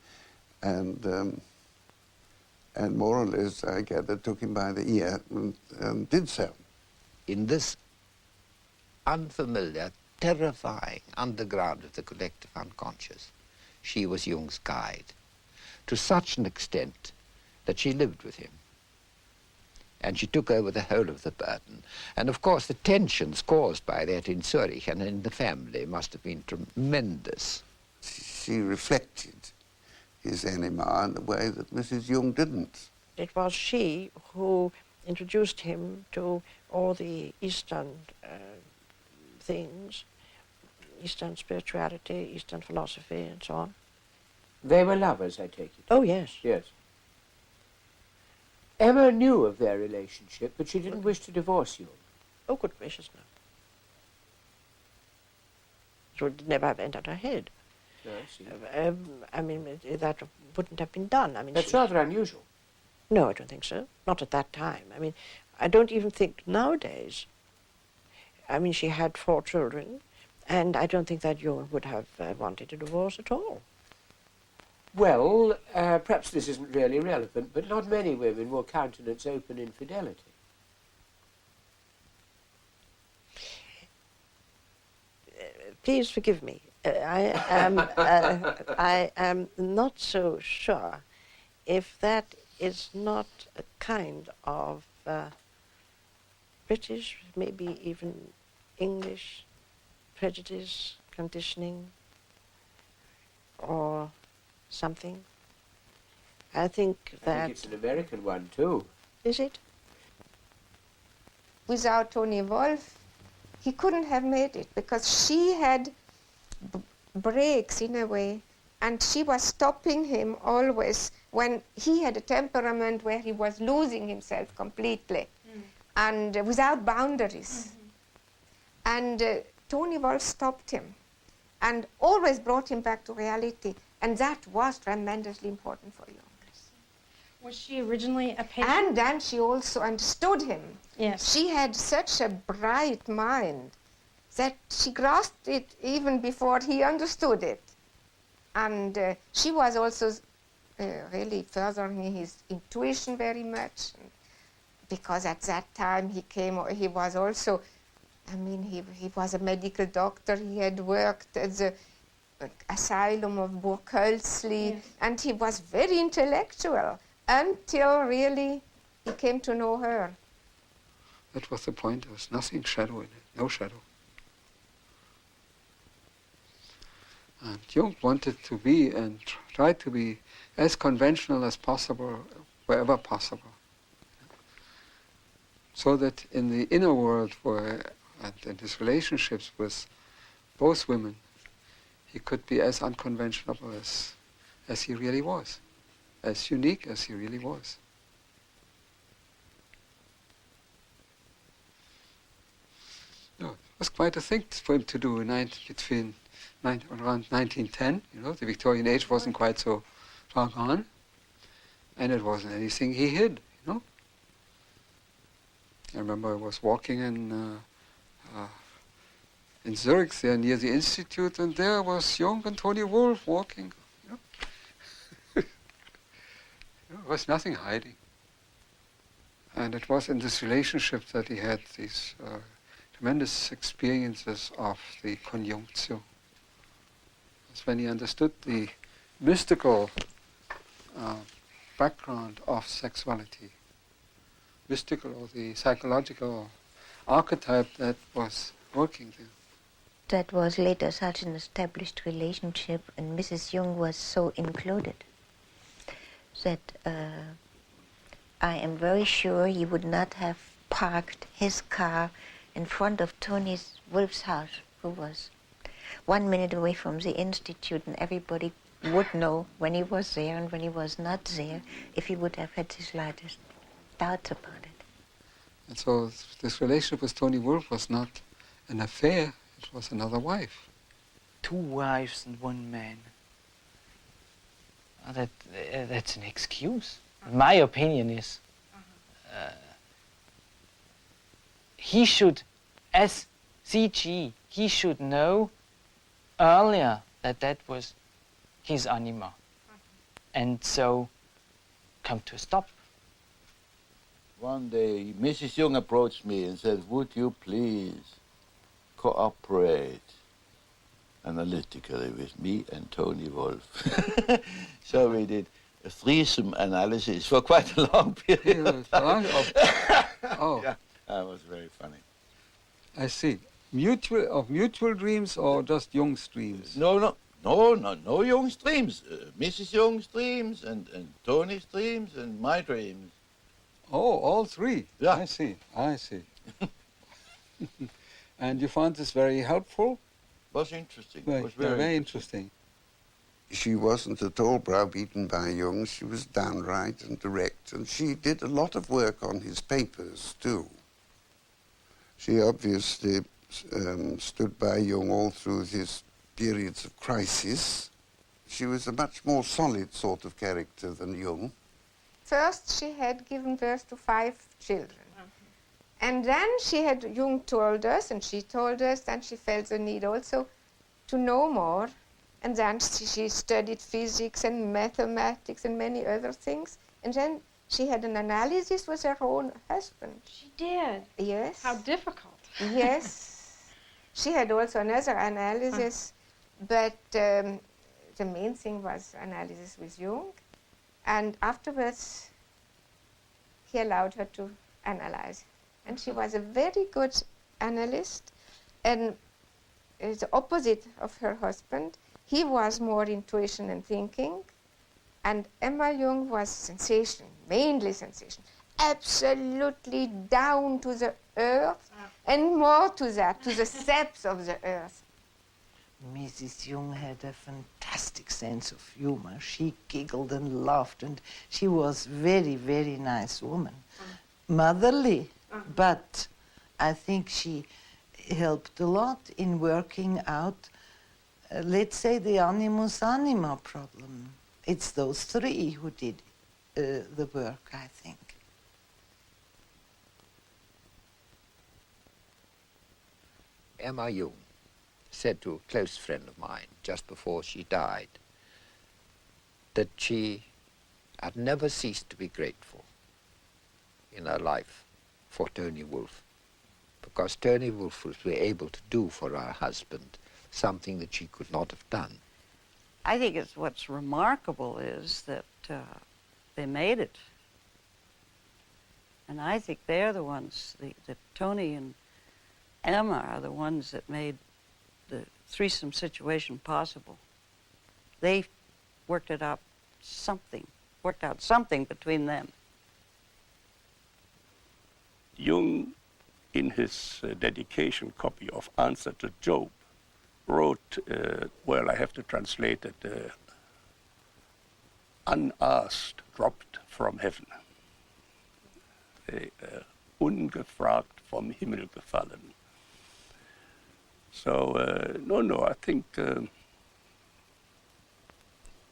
And more or less, I gather, took him by the ear and did so. In this unfamiliar, terrifying underground of the collective unconscious, she was Jung's guide, to such an extent that she lived with him. And she took over the whole of the burden. And of course the tensions caused by that in Zurich and in the family must have been tremendous. She reflected his anima in a way that Mrs. Jung didn't. It was she who introduced him to all the Eastern things, Eastern spirituality, Eastern philosophy, and so on. They were lovers, I take it? Oh, yes. Yes. Emma knew of their relationship, but she didn't wish to divorce you. Oh, good gracious, no. It would never have entered her head. No, I see. I mean, that wouldn't have been done. I mean, That's rather unusual. No, I don't think so. Not at that time. I mean, I don't even think nowadays. I mean, she had 4 children, and I don't think that Jung would have wanted a divorce at all. Well, perhaps this isn't really relevant, but not many women will countenance open infidelity. Please forgive me. I am not so sure if that is not a kind of British, maybe even English prejudice, conditioning, or something. I think that... I think it's an American one, too. Is it? Without Tony Wolff, he couldn't have made it, because she had breaks in a way, and she was stopping him always when he had a temperament where he was losing himself completely and without boundaries. And Tony Wolff stopped him and always brought him back to reality, and that was tremendously important for Jung. Was she originally a patient? And she also understood him. Yes. She had such a bright mind that she grasped it even before he understood it. And she was also really furthering his intuition very much, because at that time he was also, I mean, he was a medical doctor. He had worked at the asylum of Burghölzli, yes. And he was very intellectual until really he came to know her. That was the point. There was nothing shadow in it, no shadow. And Jung wanted to be and tried to be as conventional as possible, wherever possible. So that in the inner world, and in his relationships with both women, he could be as unconventional as he really was, as unique as he really was. No, it was quite a thing for him to do around 1910. You know, the Victorian age wasn't quite so far gone, and it wasn't anything he hid. You know, I remember I was walking in Zurich, there near the institute, and there was Jung and Tony Wolff walking. You know? There was nothing hiding. And it was in this relationship that he had these tremendous experiences of the conjunctio. That's when he understood the mystical background of sexuality, mystical or the psychological archetype that was working there. That was later such an established relationship, and Mrs. Jung was so included that I am very sure he would not have parked his car in front of Tony Wolff's house, who was 1 minute away from the institute, and everybody would know when he was there and when he was not there, if he would have had the slightest doubts about it. And so this relationship with Tony Wolff was not an affair, it was another wife. 2 wives and 1 man. That's an excuse. My opinion is he should, as CG, he should know earlier that that was his anima. And so come to a stop. One day, Mrs. Jung approached me and said, would you please cooperate analytically with me and Tony Wolff? So we did a threesome analysis for quite a long period. Oh. Yeah, that was very funny. I see. Mutual dreams or just Jung's dreams? No Jung's dreams. Mrs. Jung's dreams and Tony's dreams and my dreams. Oh, all 3? Yeah. I see. And you found this very helpful? Was interesting. Very, was very interesting. She wasn't at all browbeaten by Jung. She was downright and direct, and she did a lot of work on his papers, too. She obviously stood by Jung all through his periods of crisis. She was a much more solid sort of character than Jung. First, she had given birth to 5 children. And then Jung told us, and she told us, and she felt the need also to know more. And then she studied physics and mathematics and many other things. And then she had an analysis with her own husband. She did? Yes. How difficult. Yes. She had also another analysis, but the main thing was analysis with Jung. And afterwards, he allowed her to analyze. And she was a very good analyst, and the opposite of her husband. He was more intuition and thinking, and Emma Jung was sensation, mainly sensation, absolutely down to the earth, and more to that, to the depths of the earth. Mrs. Jung had a fantastic sense of humor. She giggled and laughed, and she was very, very nice woman. Motherly, but I think she helped a lot in working out, let's say, the animus anima problem. It's those 3 who did the work, I think. Emma Jung said to a close friend of mine just before she died that she had never ceased to be grateful in her life for Tony Wolff, because Tony Wolff was able to do for her husband something that she could not have done. I think what's remarkable is that they made it. And I think they're the ones, that Tony and Emma are the ones that made the threesome situation possible. They worked out something between them. Jung, in his dedication copy of Answer to Job, wrote, well, I have to translate it, unasked dropped from heaven. Ungefragt vom Himmel gefallen. So, no, I think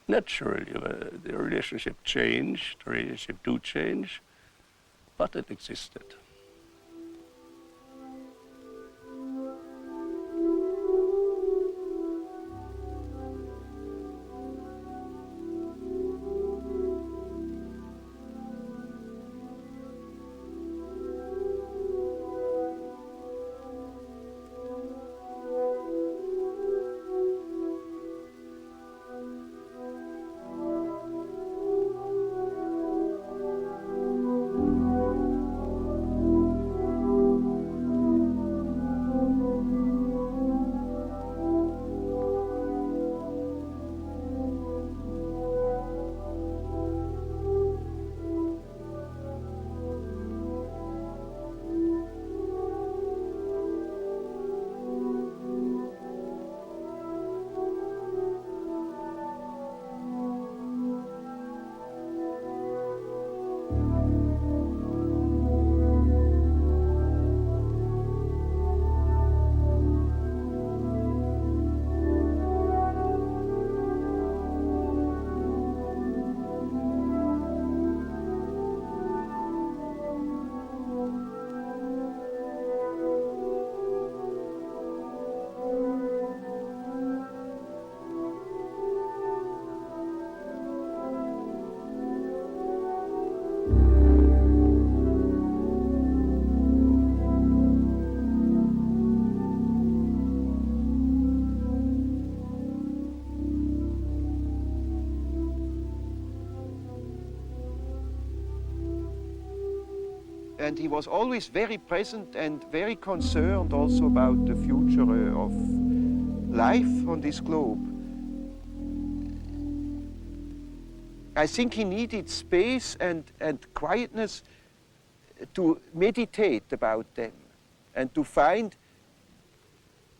naturally the relationship changed, the relationship do change, but it existed. And he was always very present and very concerned also about the future of life on this globe. I think he needed space and quietness to meditate about them and to find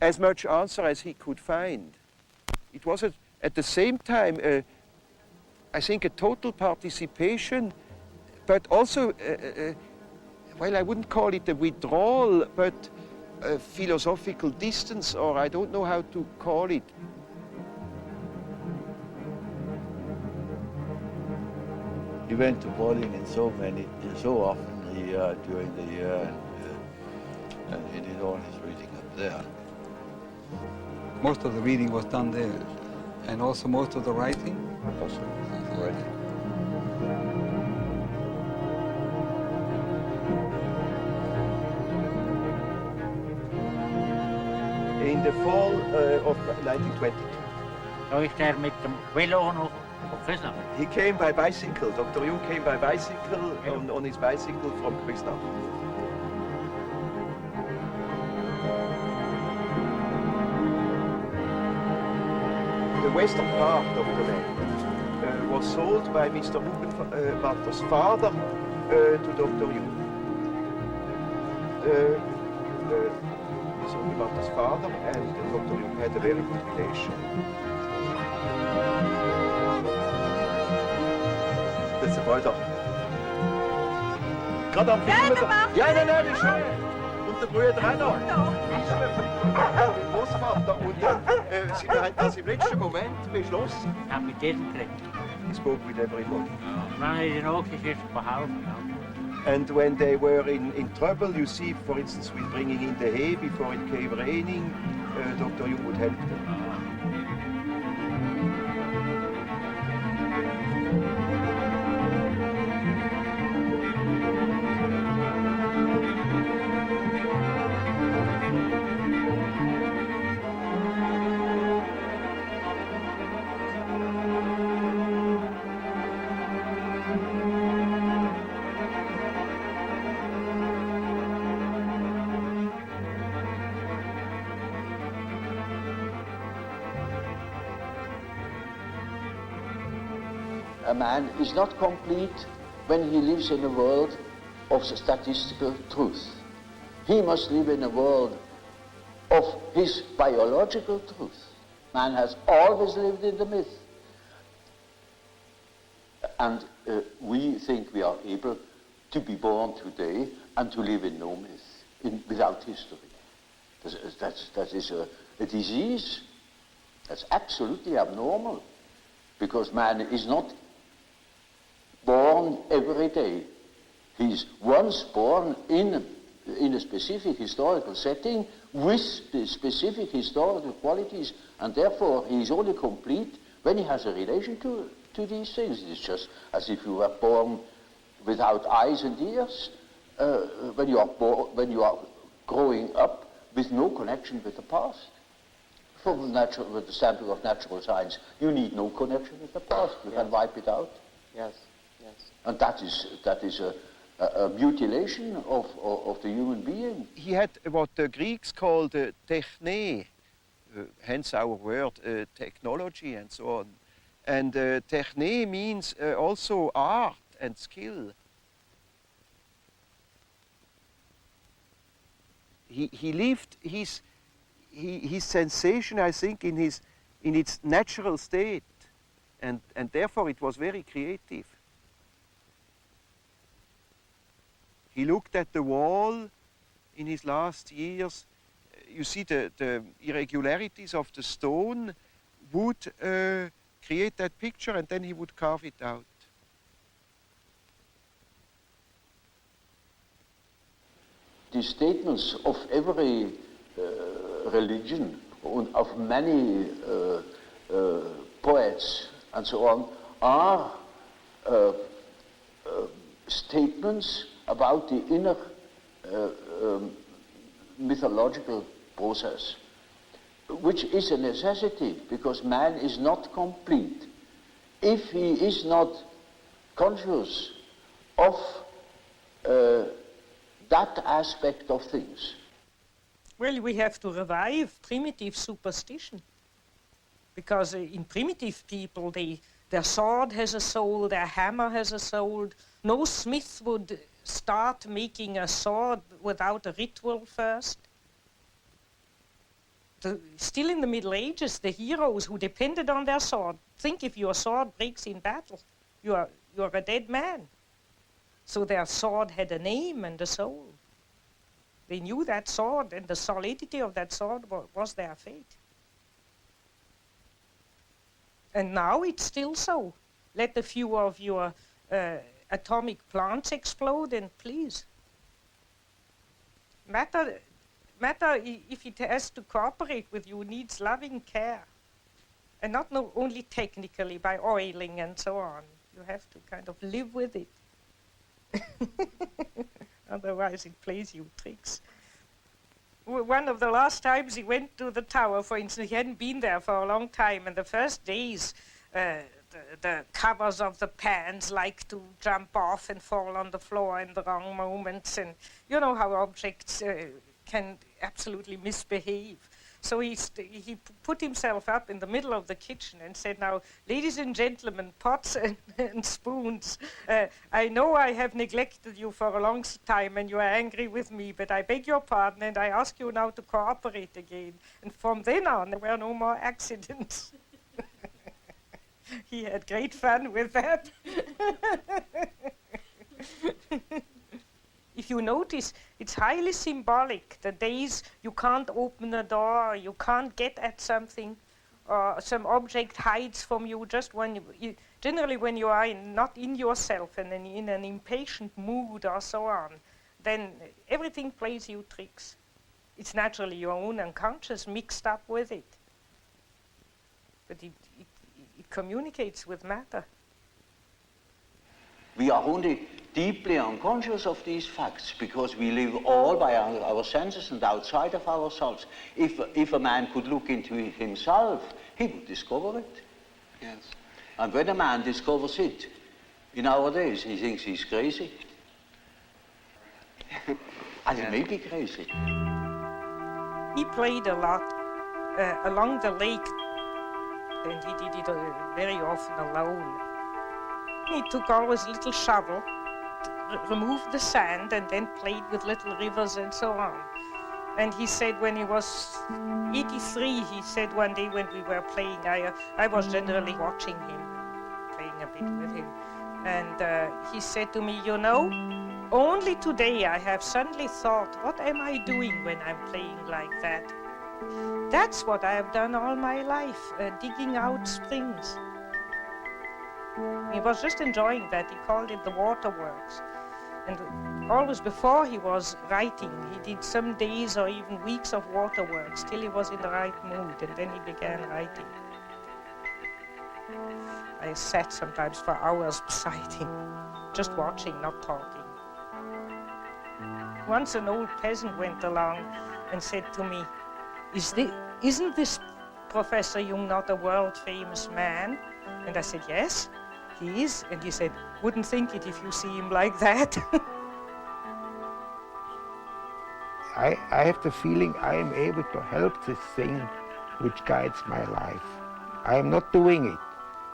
as much answer as he could find. It was at the same time, I think, a total participation, but also, well, I wouldn't call it a withdrawal, but a philosophical distance, or I don't know how to call it. He went to boarding in so often during the year, and he did all his reading up there. Most of the reading was done there, and also most of the writing. Also, the writing. In the fall of 1922. He came by bicycle. Dr. Jung came by bicycle, on his bicycle from Quesnach. The western part of the land was sold by Mr. Hugenwarter's father to Dr. Jung. Mr. Hugenwarter's father and Dr. Jung had a very good relation. Das ist der Bruder. Gerade am Filmen. Ja, nein, das ist schön. Und der Bruder auch noch. Der Großvater. Und sie haben das im letzten Moment beschlossen. He spoke with everybody. And when they were in trouble, you see, for instance, with bringing in the hay before it came raining, Dr. Jung would help them. A man is not complete when he lives in a world of statistical truth. He must live in a world of his biological truth. Man has always lived in the myth. And we think we are able to be born today and to live in no myth, without history. That is a disease. That's absolutely abnormal, because man is not born every day. He's once born in a specific historical setting with the specific historical qualities, and therefore he is only complete when he has a relation to these things. It's just as if you were born without eyes and ears, when you are growing up with no connection with the past. From with the standpoint of natural science, you need no connection with the past. You can wipe it out. Yes, yes. And that is a mutilation of the human being. He had what the Greeks called techne, hence our word technology and so on. And techne means also art and skill. He lived his sensation, I think, in its natural state, and therefore it was very creative. He looked at the wall in his last years. You see the irregularities of the stone would create that picture, and then he would carve it out. The statements of every religion, of many poets and so on, are statements about the inner mythological process, which is a necessity, because man is not complete if he is not conscious of that aspect of things. Well, we have to revive primitive superstition. Because in primitive people, their sword has a soul, their hammer has a soul. No smith would start making a sword without a ritual first. Still in the Middle Ages, the heroes who depended on their sword, think if your sword breaks in battle, you're a dead man. So their sword had a name and a soul. They knew that sword, and the solidity of that sword was their fate. And now it's still so. Let a few of your atomic plants explode, and please. Matter, if it has to cooperate with you, needs loving care. And not only technically by oiling and so on. You have to kind of live with it. Otherwise it plays you tricks. One of the last times he went to the tower, for instance, he hadn't been there for a long time, and the first days the covers of the pans like to jump off and fall on the floor in the wrong moments, and you know how objects can absolutely misbehave. So he put himself up in the middle of the kitchen and said, "Now, ladies and gentlemen, pots and spoons, I know I have neglected you for a long time and you are angry with me, but I beg your pardon and I ask you now to cooperate again." And from then on, there were no more accidents. He had great fun with that. If you notice, it's highly symbolic. The days you can't open a door, you can't get at something, or some object hides from you just when generally when you are not in yourself and in an impatient mood or so on, then everything plays you tricks. It's naturally your own unconscious mixed up with it. But it communicates with matter. We are only deeply unconscious of these facts because we live all by our senses and outside of ourselves. If a man could look into it himself, he would discover it. Yes. And when a man discovers it, in our days, he thinks he's crazy. And he may be crazy. He played a lot along the lake, and he did it very often alone. He took always a little shovel, removed the sand, and then played with little rivers and so on. And he said when he was 83, he said one day when we were playing, I was generally watching him, playing a bit with him. And he said to me, "You know, only today I have suddenly thought, what am I doing when I'm playing like that? That's what I have done all my life, digging out springs." He was just enjoying that. He called it the waterworks. And always before he was writing, he did some days or even weeks of waterworks till he was in the right mood, and then he began writing. I sat sometimes for hours beside him, just watching, not talking. Once an old peasant went along and said to me, "Isn't this Professor Jung not a world-famous man?" And I said, "Yes, he is." And he said, "Wouldn't think it if you see him like that." I have the feeling I am able to help this thing which guides my life. I am not doing it,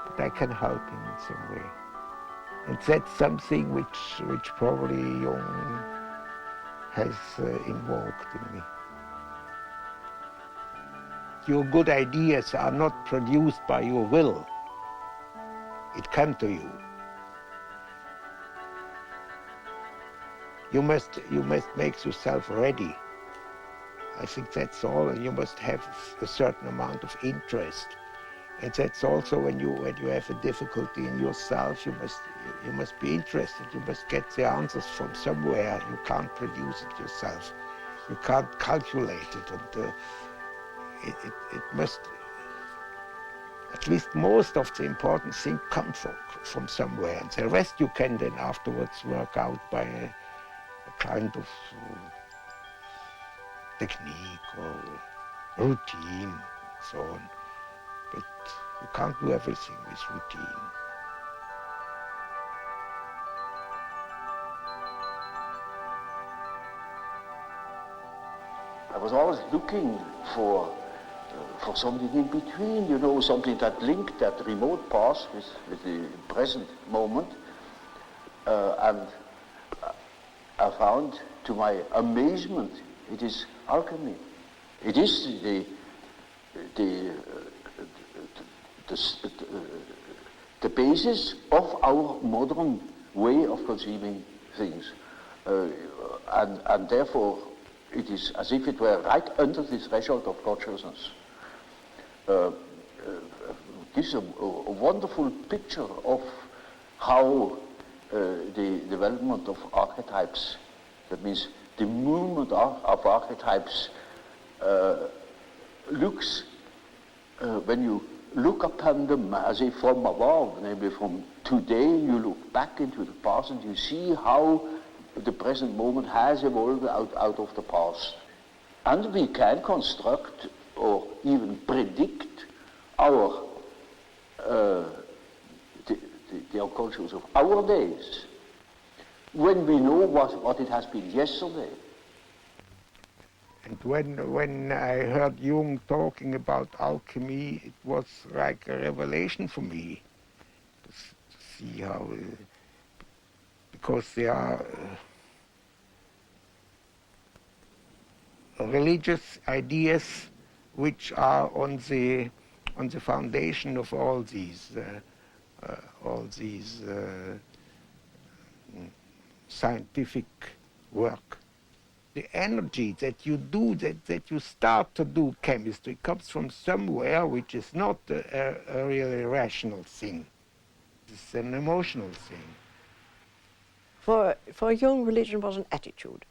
but I can help him in some way. And that's something which probably Jung has invoked in me. Your good ideas are not produced by your will. It comes to you. You must make yourself ready. I think that's all, and you must have a certain amount of interest. And that's also when you have a difficulty in yourself, you must be interested. You must get the answers from somewhere. You can't produce it yourself. You can't calculate it, and it must. At least most of the important things come from somewhere, and the rest you can then afterwards work out by a kind of technique or routine, and so on. But you can't do everything with routine. was always looking for something in between, you know, something that linked that remote past with the present moment. And I found, to my amazement, it is alchemy. It is the basis of our modern way of conceiving things. And therefore, it is as if it were right under the threshold of consciousness. Gives a wonderful picture of how the development of archetypes, that means the movement of archetypes, looks when you look upon them as if from above, namely from today, you look back into the past and you see how the present moment has evolved out of the past. And we can construct or even predict our the unconscious of our days when we know what it has been yesterday. And when I heard Jung talking about alchemy, it was like a revelation for me to see how, because there are religious ideas which are on the foundation of all these scientific work. The energy that you do, that you start to do chemistry, comes from somewhere which is not a really rational thing. It's an emotional thing. For Jung, religion was an attitude.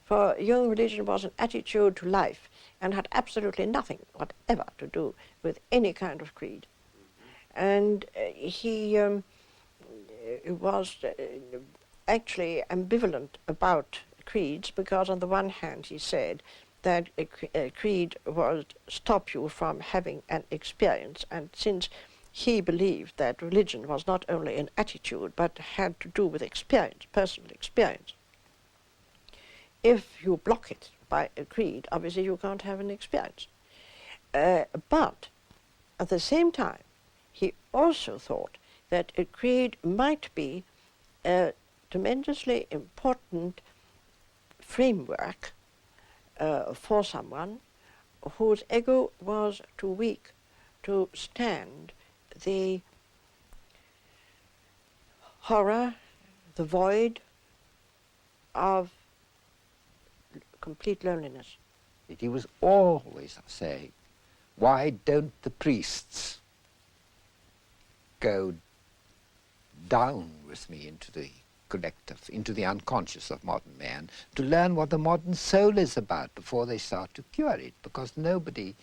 For Jung, religion was an attitude to life and had absolutely nothing whatever to do with any kind of creed. And he was actually ambivalent about creeds, because on the one hand he said that a creed would stop you from having an experience, and since he believed that religion was not only an attitude but had to do with experience, personal experience, if you block it by a creed, obviously you can't have an experience. But at the same time, he also thought that a creed might be a tremendously important framework for someone whose ego was too weak to stand the horror, the void of complete loneliness. He was always saying, why don't the priests go down with me into the collective, into the unconscious of modern man, to learn what the modern soul is about before they start to cure it, because nobody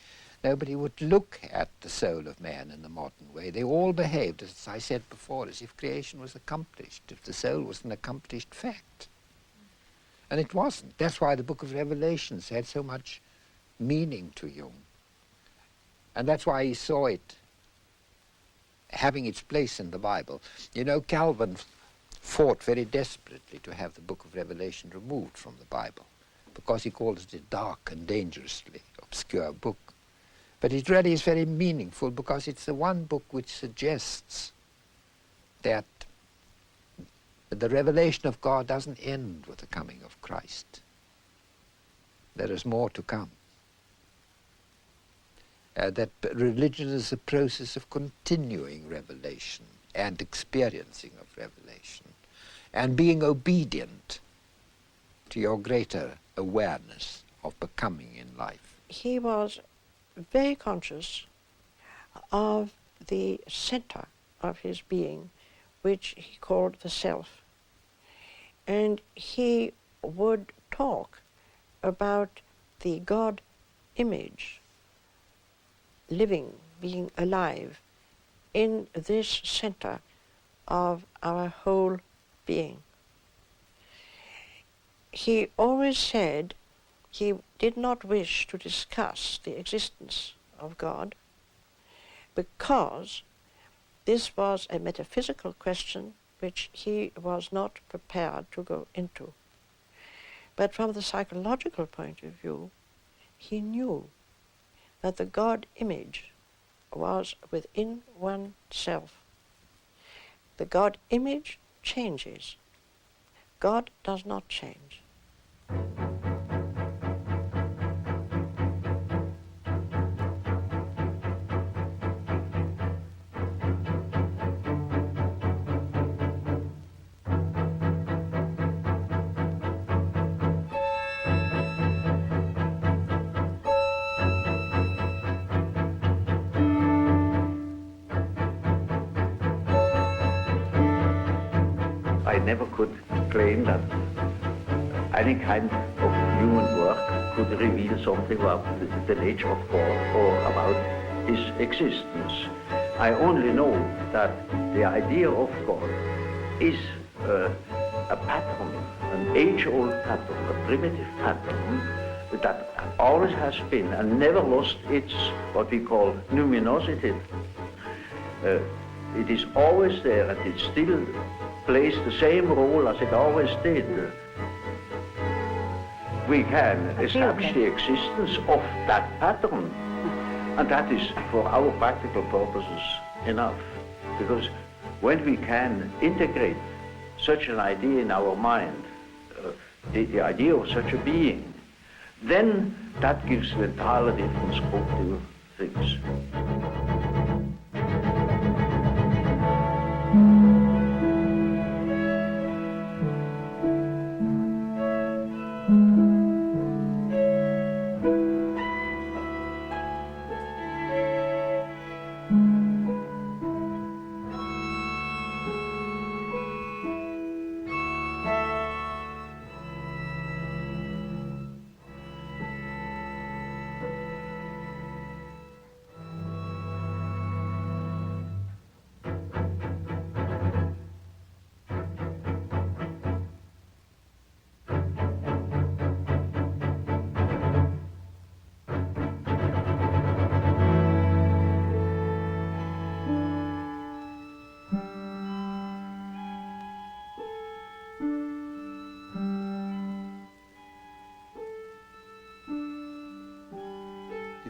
would look at the soul of man in the modern way. They all behaved, as I said before, as if creation was accomplished, if the soul was an accomplished fact. And it wasn't. That's why the book of Revelations had so much meaning to Jung. And that's why he saw it having its place in the Bible. You know, Calvin fought very desperately to have the book of Revelation removed from the Bible, because he called it a dark and dangerously obscure book. But it really is very meaningful, because it's the one book which suggests that the revelation of God doesn't end with the coming of Christ. There is more to come. That religion is a process of continuing revelation and experiencing of revelation and being obedient to your greater awareness of becoming in life. He was very conscious of the center of his being, which he called the self. And he would talk about the God image living, being alive in this center of our whole being. He always said he did not wish to discuss the existence of God, because this was a metaphysical question which he was not prepared to go into. But from the psychological point of view, he knew that the God image was within oneself. The God image changes. God does not change. I never could claim that any kind of human work could reveal something about the nature of God or about his existence. I only know that the idea of God is a pattern, an age-old pattern, a primitive pattern that always has been and never lost its, what we call, luminosity. It is always there and it still plays the same role as it always did. We can establish the existence of that pattern, and that is for our practical purposes enough. Because when we can integrate such an idea in our mind, the idea of such a being, then that gives an entirely different scope to things.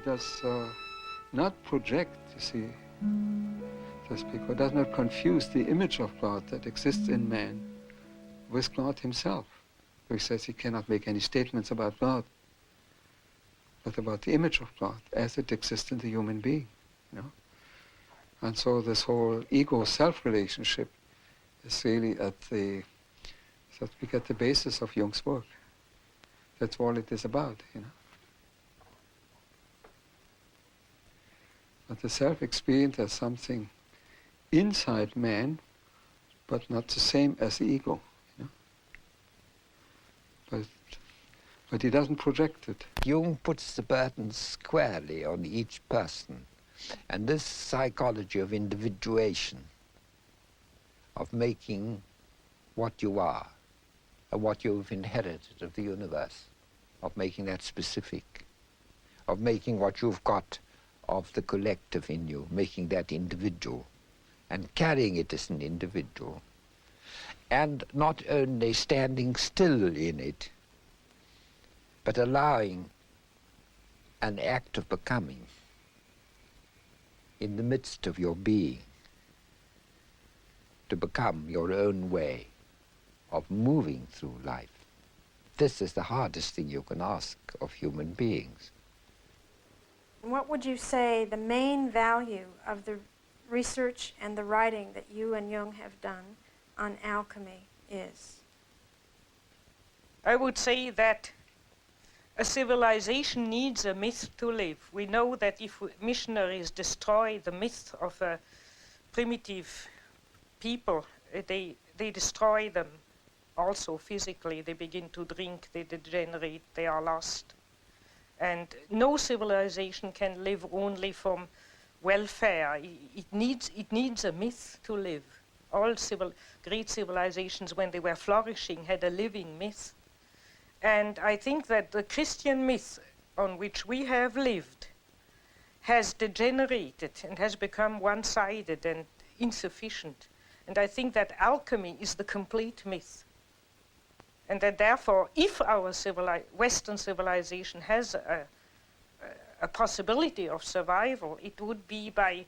Does not project, you see, just because does not confuse the image of God that exists in man with God himself. He says he cannot make any statements about God, but about the image of God as it exists in the human being, you know. And so this whole ego-self relationship is really at the, so we get the basis of Jung's work. That's all it is about, you know. But the self-experience as something inside man, but not the same as the ego. You know? But he doesn't project it. Jung puts the burden squarely on each person. And this psychology of individuation, of making what you are, and what you've inherited of the universe, of making that specific, of making what you've got of the collective in you, making that individual, and carrying it as an individual, and not only standing still in it, but allowing an act of becoming in the midst of your being to become your own way of moving through life. This is the hardest thing you can ask of human beings. What would you say the main value of the research and the writing that you and Jung have done on alchemy is? I would say that a civilization needs a myth to live. We know that if missionaries destroy the myth of a primitive people, they destroy them also physically. They begin to drink, they degenerate, they are lost. And no civilization can live only from welfare. It needs a myth to live. All great civilizations, when they were flourishing, had a living myth. And I think that the Christian myth on which we have lived has degenerated and has become one-sided and insufficient. And I think that alchemy is the complete myth. And that therefore, if our Western civilization has a possibility of survival, it would be by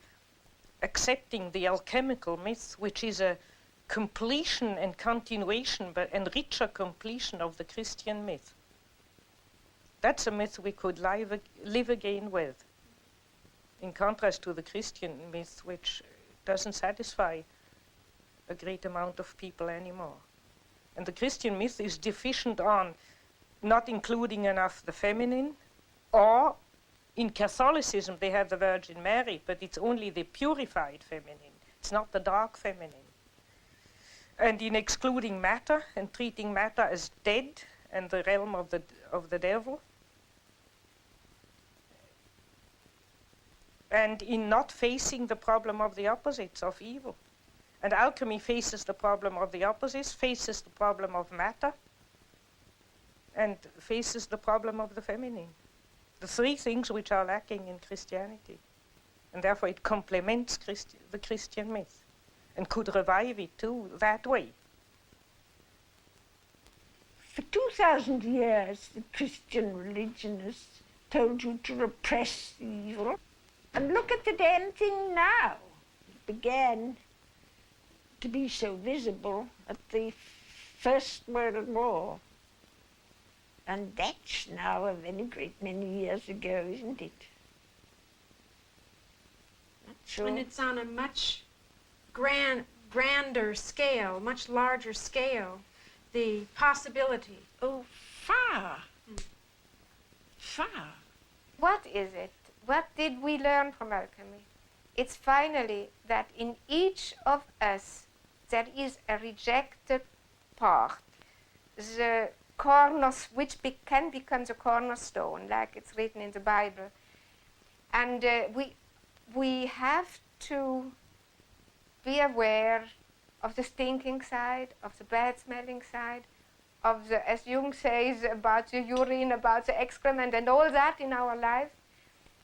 accepting the alchemical myth, which is a completion and continuation, but and richer completion of the Christian myth. That's a myth we could live again with, in contrast to the Christian myth, which doesn't satisfy a great amount of people anymore. And the Christian myth is deficient on not including enough the feminine, or in Catholicism they have the Virgin Mary, but it's only the purified feminine. It's not the dark feminine. And in excluding matter and treating matter as dead and the realm of the devil. And in not facing the problem of the opposites of evil. And alchemy faces the problem of the opposites, faces the problem of matter, and faces the problem of the feminine. The three things which are lacking in Christianity. And therefore it complements the Christian myth and could revive it too that way. For 2,000 years, the Christian religionists told you to repress evil. And look at the damn thing now. It began to be so visible at the First World War. And that's now a very great many years ago, isn't it? Not sure. And it's on a much grander scale, much larger scale, the possibility. Oh, far. Far. What is it? What did we learn from alchemy? It's finally that in each of us there is a rejected part, the which can become the cornerstone, like it's written in the Bible. And we have to be aware of the stinking side, of the bad-smelling side, of the, as Jung says, about the urine, about the excrement, and all that in our life.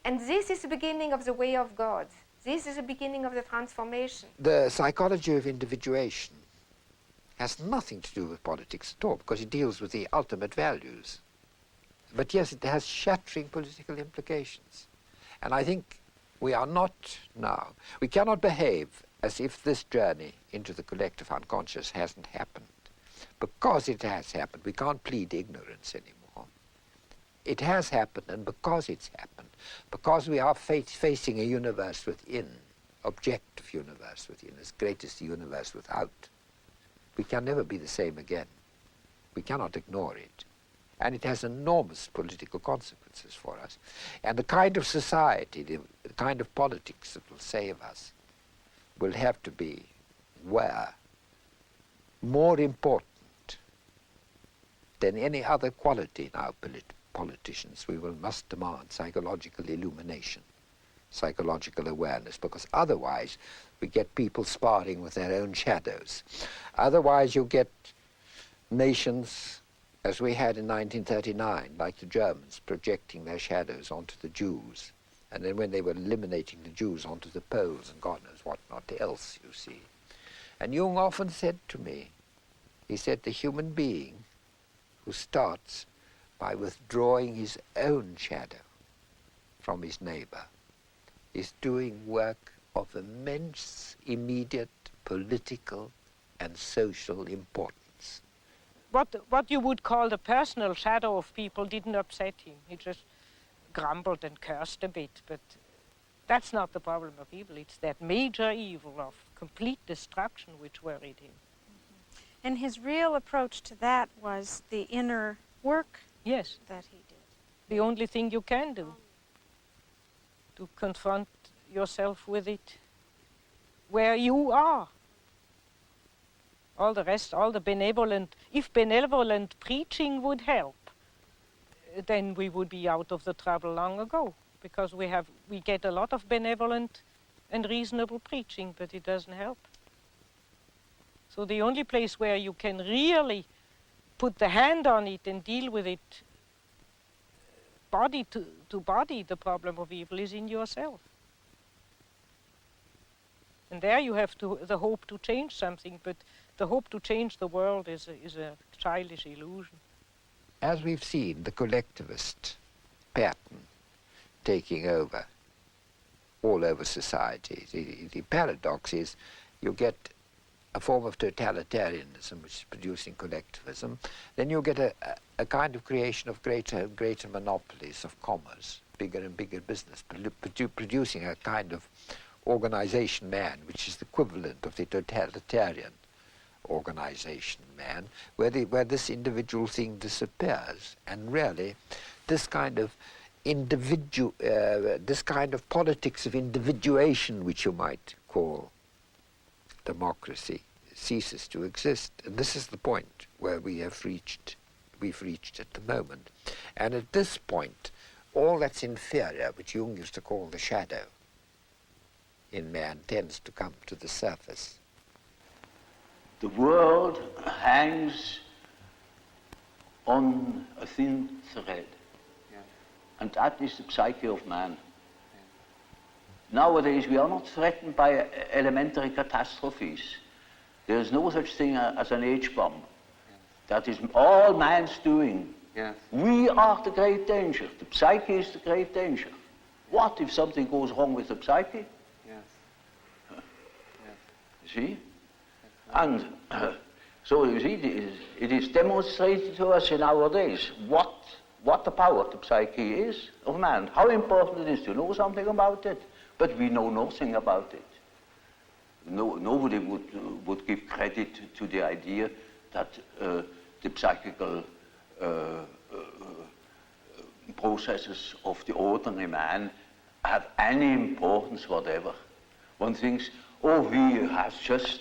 And this is the beginning of the way of God. This is the beginning of the transformation. The psychology of individuation has nothing to do with politics at all, because it deals with the ultimate values. But yes, it has shattering political implications. And I think we are not now, we cannot behave as if this journey into the collective unconscious hasn't happened. Because it has happened, we can't plead ignorance anymore. It has happened, and because it's happened, because we are facing a universe within, objective universe within, as great as the universe without, we can never be the same again. We cannot ignore it. And it has enormous political consequences for us. And the kind of society, the kind of politics that will save us will have to be where more important than any other quality in our politicians, must demand psychological illumination, psychological awareness, because otherwise we get people sparring with their own shadows. Otherwise you get nations, as we had in 1939, like the Germans, projecting their shadows onto the Jews, and then when they were eliminating the Jews, onto the Poles and God knows what not else, you see. And Jung often said to me, he said, the human being who starts by withdrawing his own shadow from his neighbor is doing work of immense, immediate political and social importance. What you would call the personal shadow of people didn't upset him. He just grumbled and cursed a bit, but that's not the problem of evil. It's that major evil of complete destruction which worried him. And his real approach to that was the inner work yes. that he did. The only thing you can do, to confront yourself with it where you are. All the rest, all the benevolent, if benevolent preaching would help, then we would be out of the trouble long ago, because we get a lot of benevolent and reasonable preaching, but it doesn't help. So the only place where you can really put the hand on it and deal with it body to body, the problem of evil, is in yourself. And there you have the hope to change something, but the hope to change the world is a childish illusion. As we've seen, the collectivist pattern taking over all over society. The paradox is you get a form of totalitarianism which is producing collectivism, then you get a kind of creation of greater and greater monopolies of commerce, bigger and bigger business, producing a kind of organization man, which is the equivalent of the totalitarian organization man, where this individual thing disappears. And really, this kind of this kind of politics of individuation, which you might call democracy, ceases to exist. And this is the point where we've reached at the moment. And at this point, all that's inferior, which Jung used to call the shadow in man, tends to come to the surface. The world hangs on a thin thread, and that is the psyche of man. Nowadays, we are not threatened by elementary catastrophes. There is no such thing as an H-bomb. That is all man's doing. Yes. We are the great danger. The psyche is the great danger. What if something goes wrong with the psyche? Yes. You see? And so you see, it is demonstrated to us in our days what the power of the psyche is of man, how important it is to know something about it, but we know nothing about it. Nobody would give credit to the idea that the psychical processes of the ordinary man have any importance whatever. One thinks, oh, he has just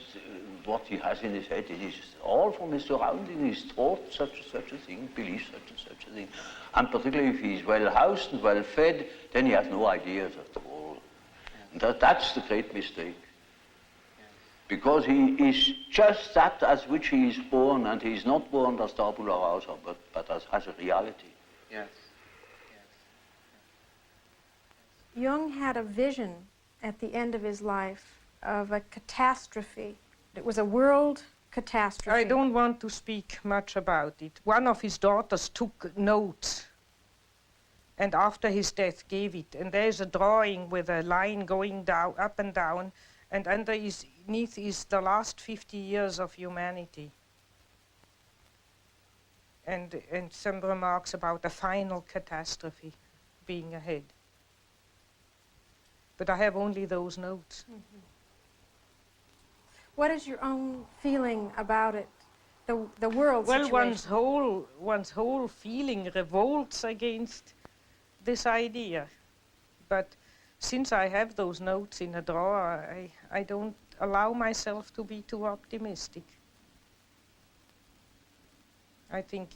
what he has in his head. It is all from his surroundings. He's taught such a thing, believes such a thing. And particularly if he's well housed and well fed, then he has no ideas at all. And that's the great mistake. Because he is just that as which he is born, and he is not born as tabula rasa, but as a reality. Yes. Jung had a vision at the end of his life of a catastrophe. It was a world catastrophe. I don't want to speak much about it. One of his daughters took notes and after his death gave it. And there's a drawing with a line going down, up and down, and underneath is the last 50 years of humanity. And some remarks about a final catastrophe being ahead. But I have only those notes. Mm-hmm. What is your own feeling about it, the world situation? Well, one's whole feeling revolts against this idea. But since I have those notes in a drawer, I don't allow myself to be too optimistic. I think,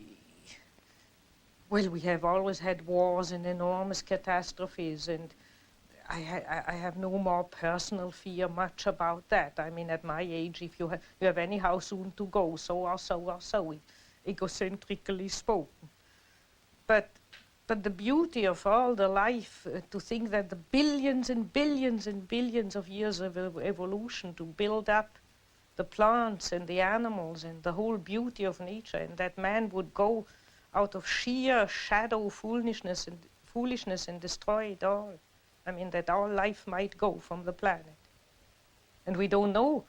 well, we have always had wars and enormous catastrophes, and I have no more personal fear much about that. I mean, at my age, if you have anyhow soon to go, so or so, egocentrically spoken. But the beauty of all the life, to think that the billions and billions and billions of years of evolution to build up the plants and the animals and the whole beauty of nature, and that man would go out of sheer shadow foolishness and destroy it all. I mean, that all life might go from the planet. And we don't know.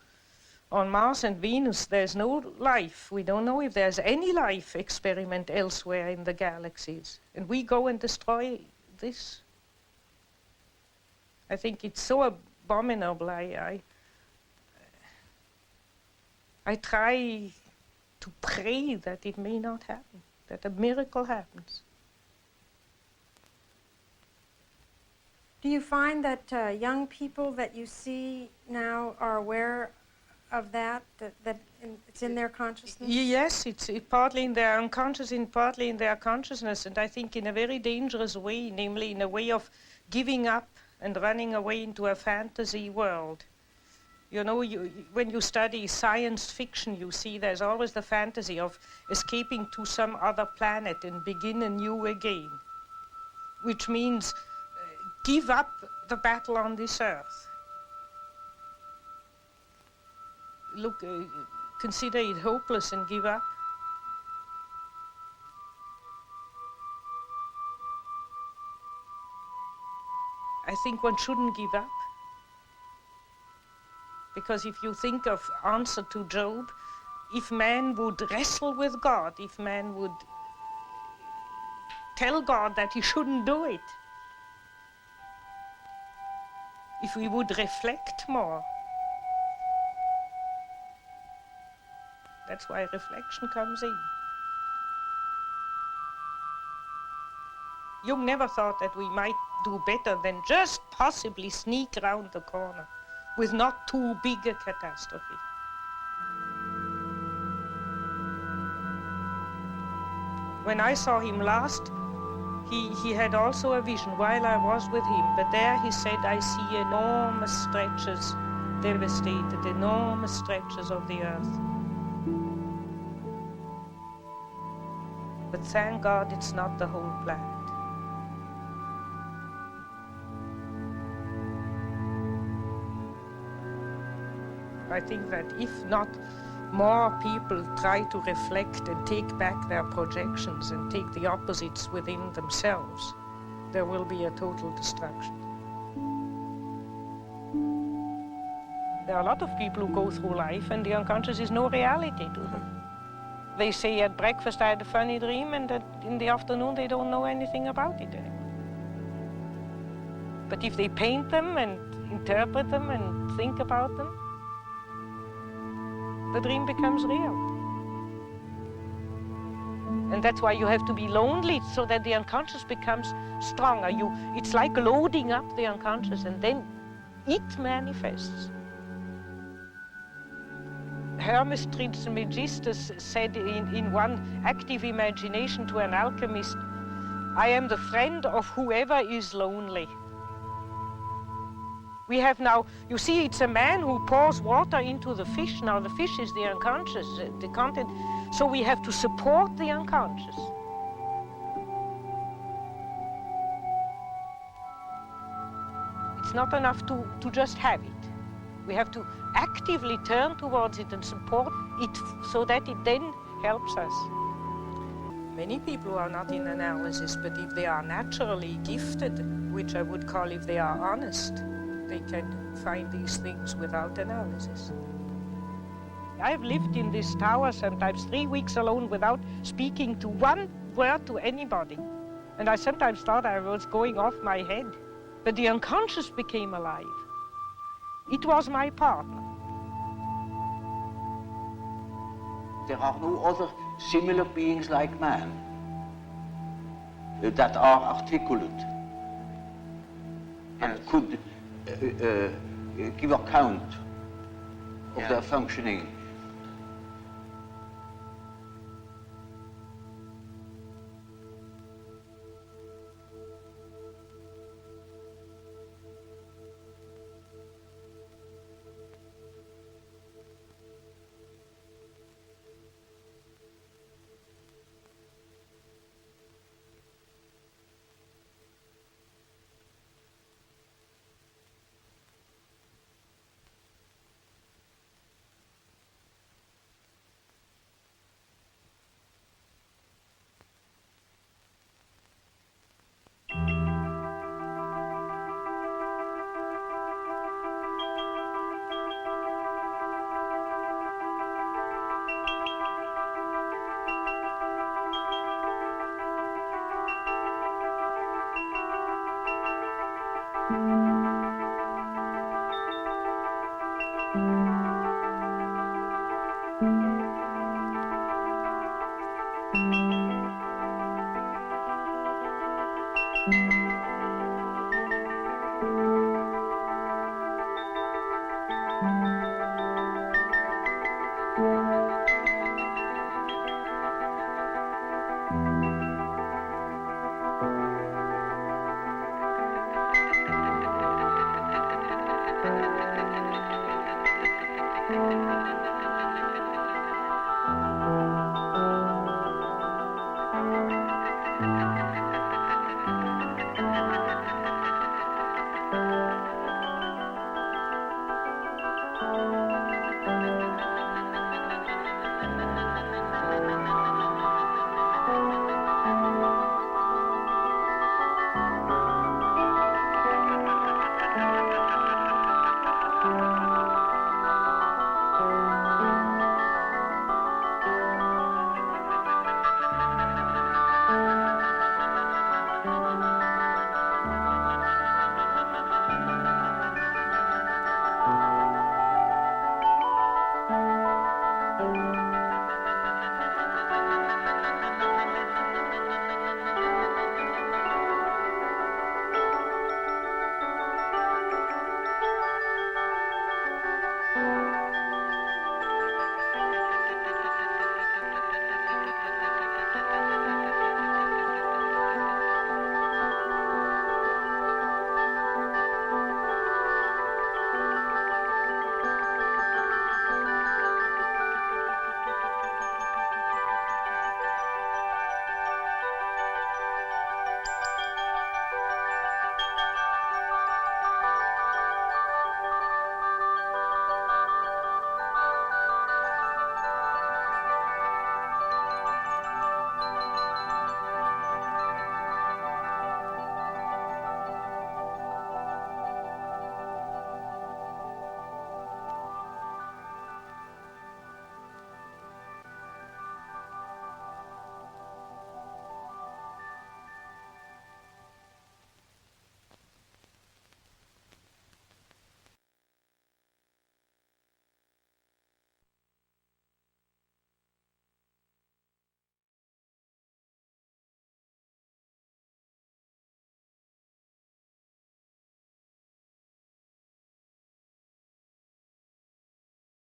On Mars and Venus, there's no life. We don't know if there's any life experiment elsewhere in the galaxies. And we go and destroy this. I think it's so abominable. I try to pray that it may not happen, that a miracle happens. Do you find that young people that you see now are aware of that it's in their consciousness? Yes, it's partly in their unconscious and partly in their consciousness, and I think in a very dangerous way, namely in a way of giving up and running away into a fantasy world. You know, when you study science fiction, you see there's always the fantasy of escaping to some other planet and begin anew again, which means give up the battle on this earth. Look, consider it hopeless and give up. think one shouldn't give up. Because if you think of answer to Job, if man would wrestle with God, if man would tell God that he shouldn't do it, if we would reflect more, that's why reflection comes in. Jung never thought that we might do better than just possibly sneak around the corner with not too big a catastrophe. When I saw him last, he had also a vision while I was with him, but there he said, I see enormous stretches devastated, enormous stretches of the earth. But thank God it's not the whole planet. I think that if not more people try to reflect and take back their projections and take the opposites within themselves, there will be a total destruction. There are a lot of people who go through life and the unconscious is no reality to them. They say at breakfast, I had a funny dream, and in the afternoon they don't know anything about it anymore. But if they paint them and interpret them and think about them, the dream becomes real. And that's why you have to be lonely, so that the unconscious becomes stronger. It's like loading up the unconscious, and then it manifests. Hermes Trismegistus said in one active imagination to an alchemist, I am the friend of whoever is lonely. We have now, you see, it's a man who pours water into the fish. Now the fish is the unconscious, the content. So we have to support the unconscious. It's not enough to just have it. We have to actively turn towards it and support it so that it then helps us. Many people are not in analysis, but if they are naturally gifted, which I would call if they are honest, they can find these things without analysis. I've lived in this tower sometimes 3 weeks alone without speaking to one word to anybody. And I sometimes thought I was going off my head. But the unconscious became alive. It was my partner. There are no other similar beings like man that are articulate and could give account of their functioning.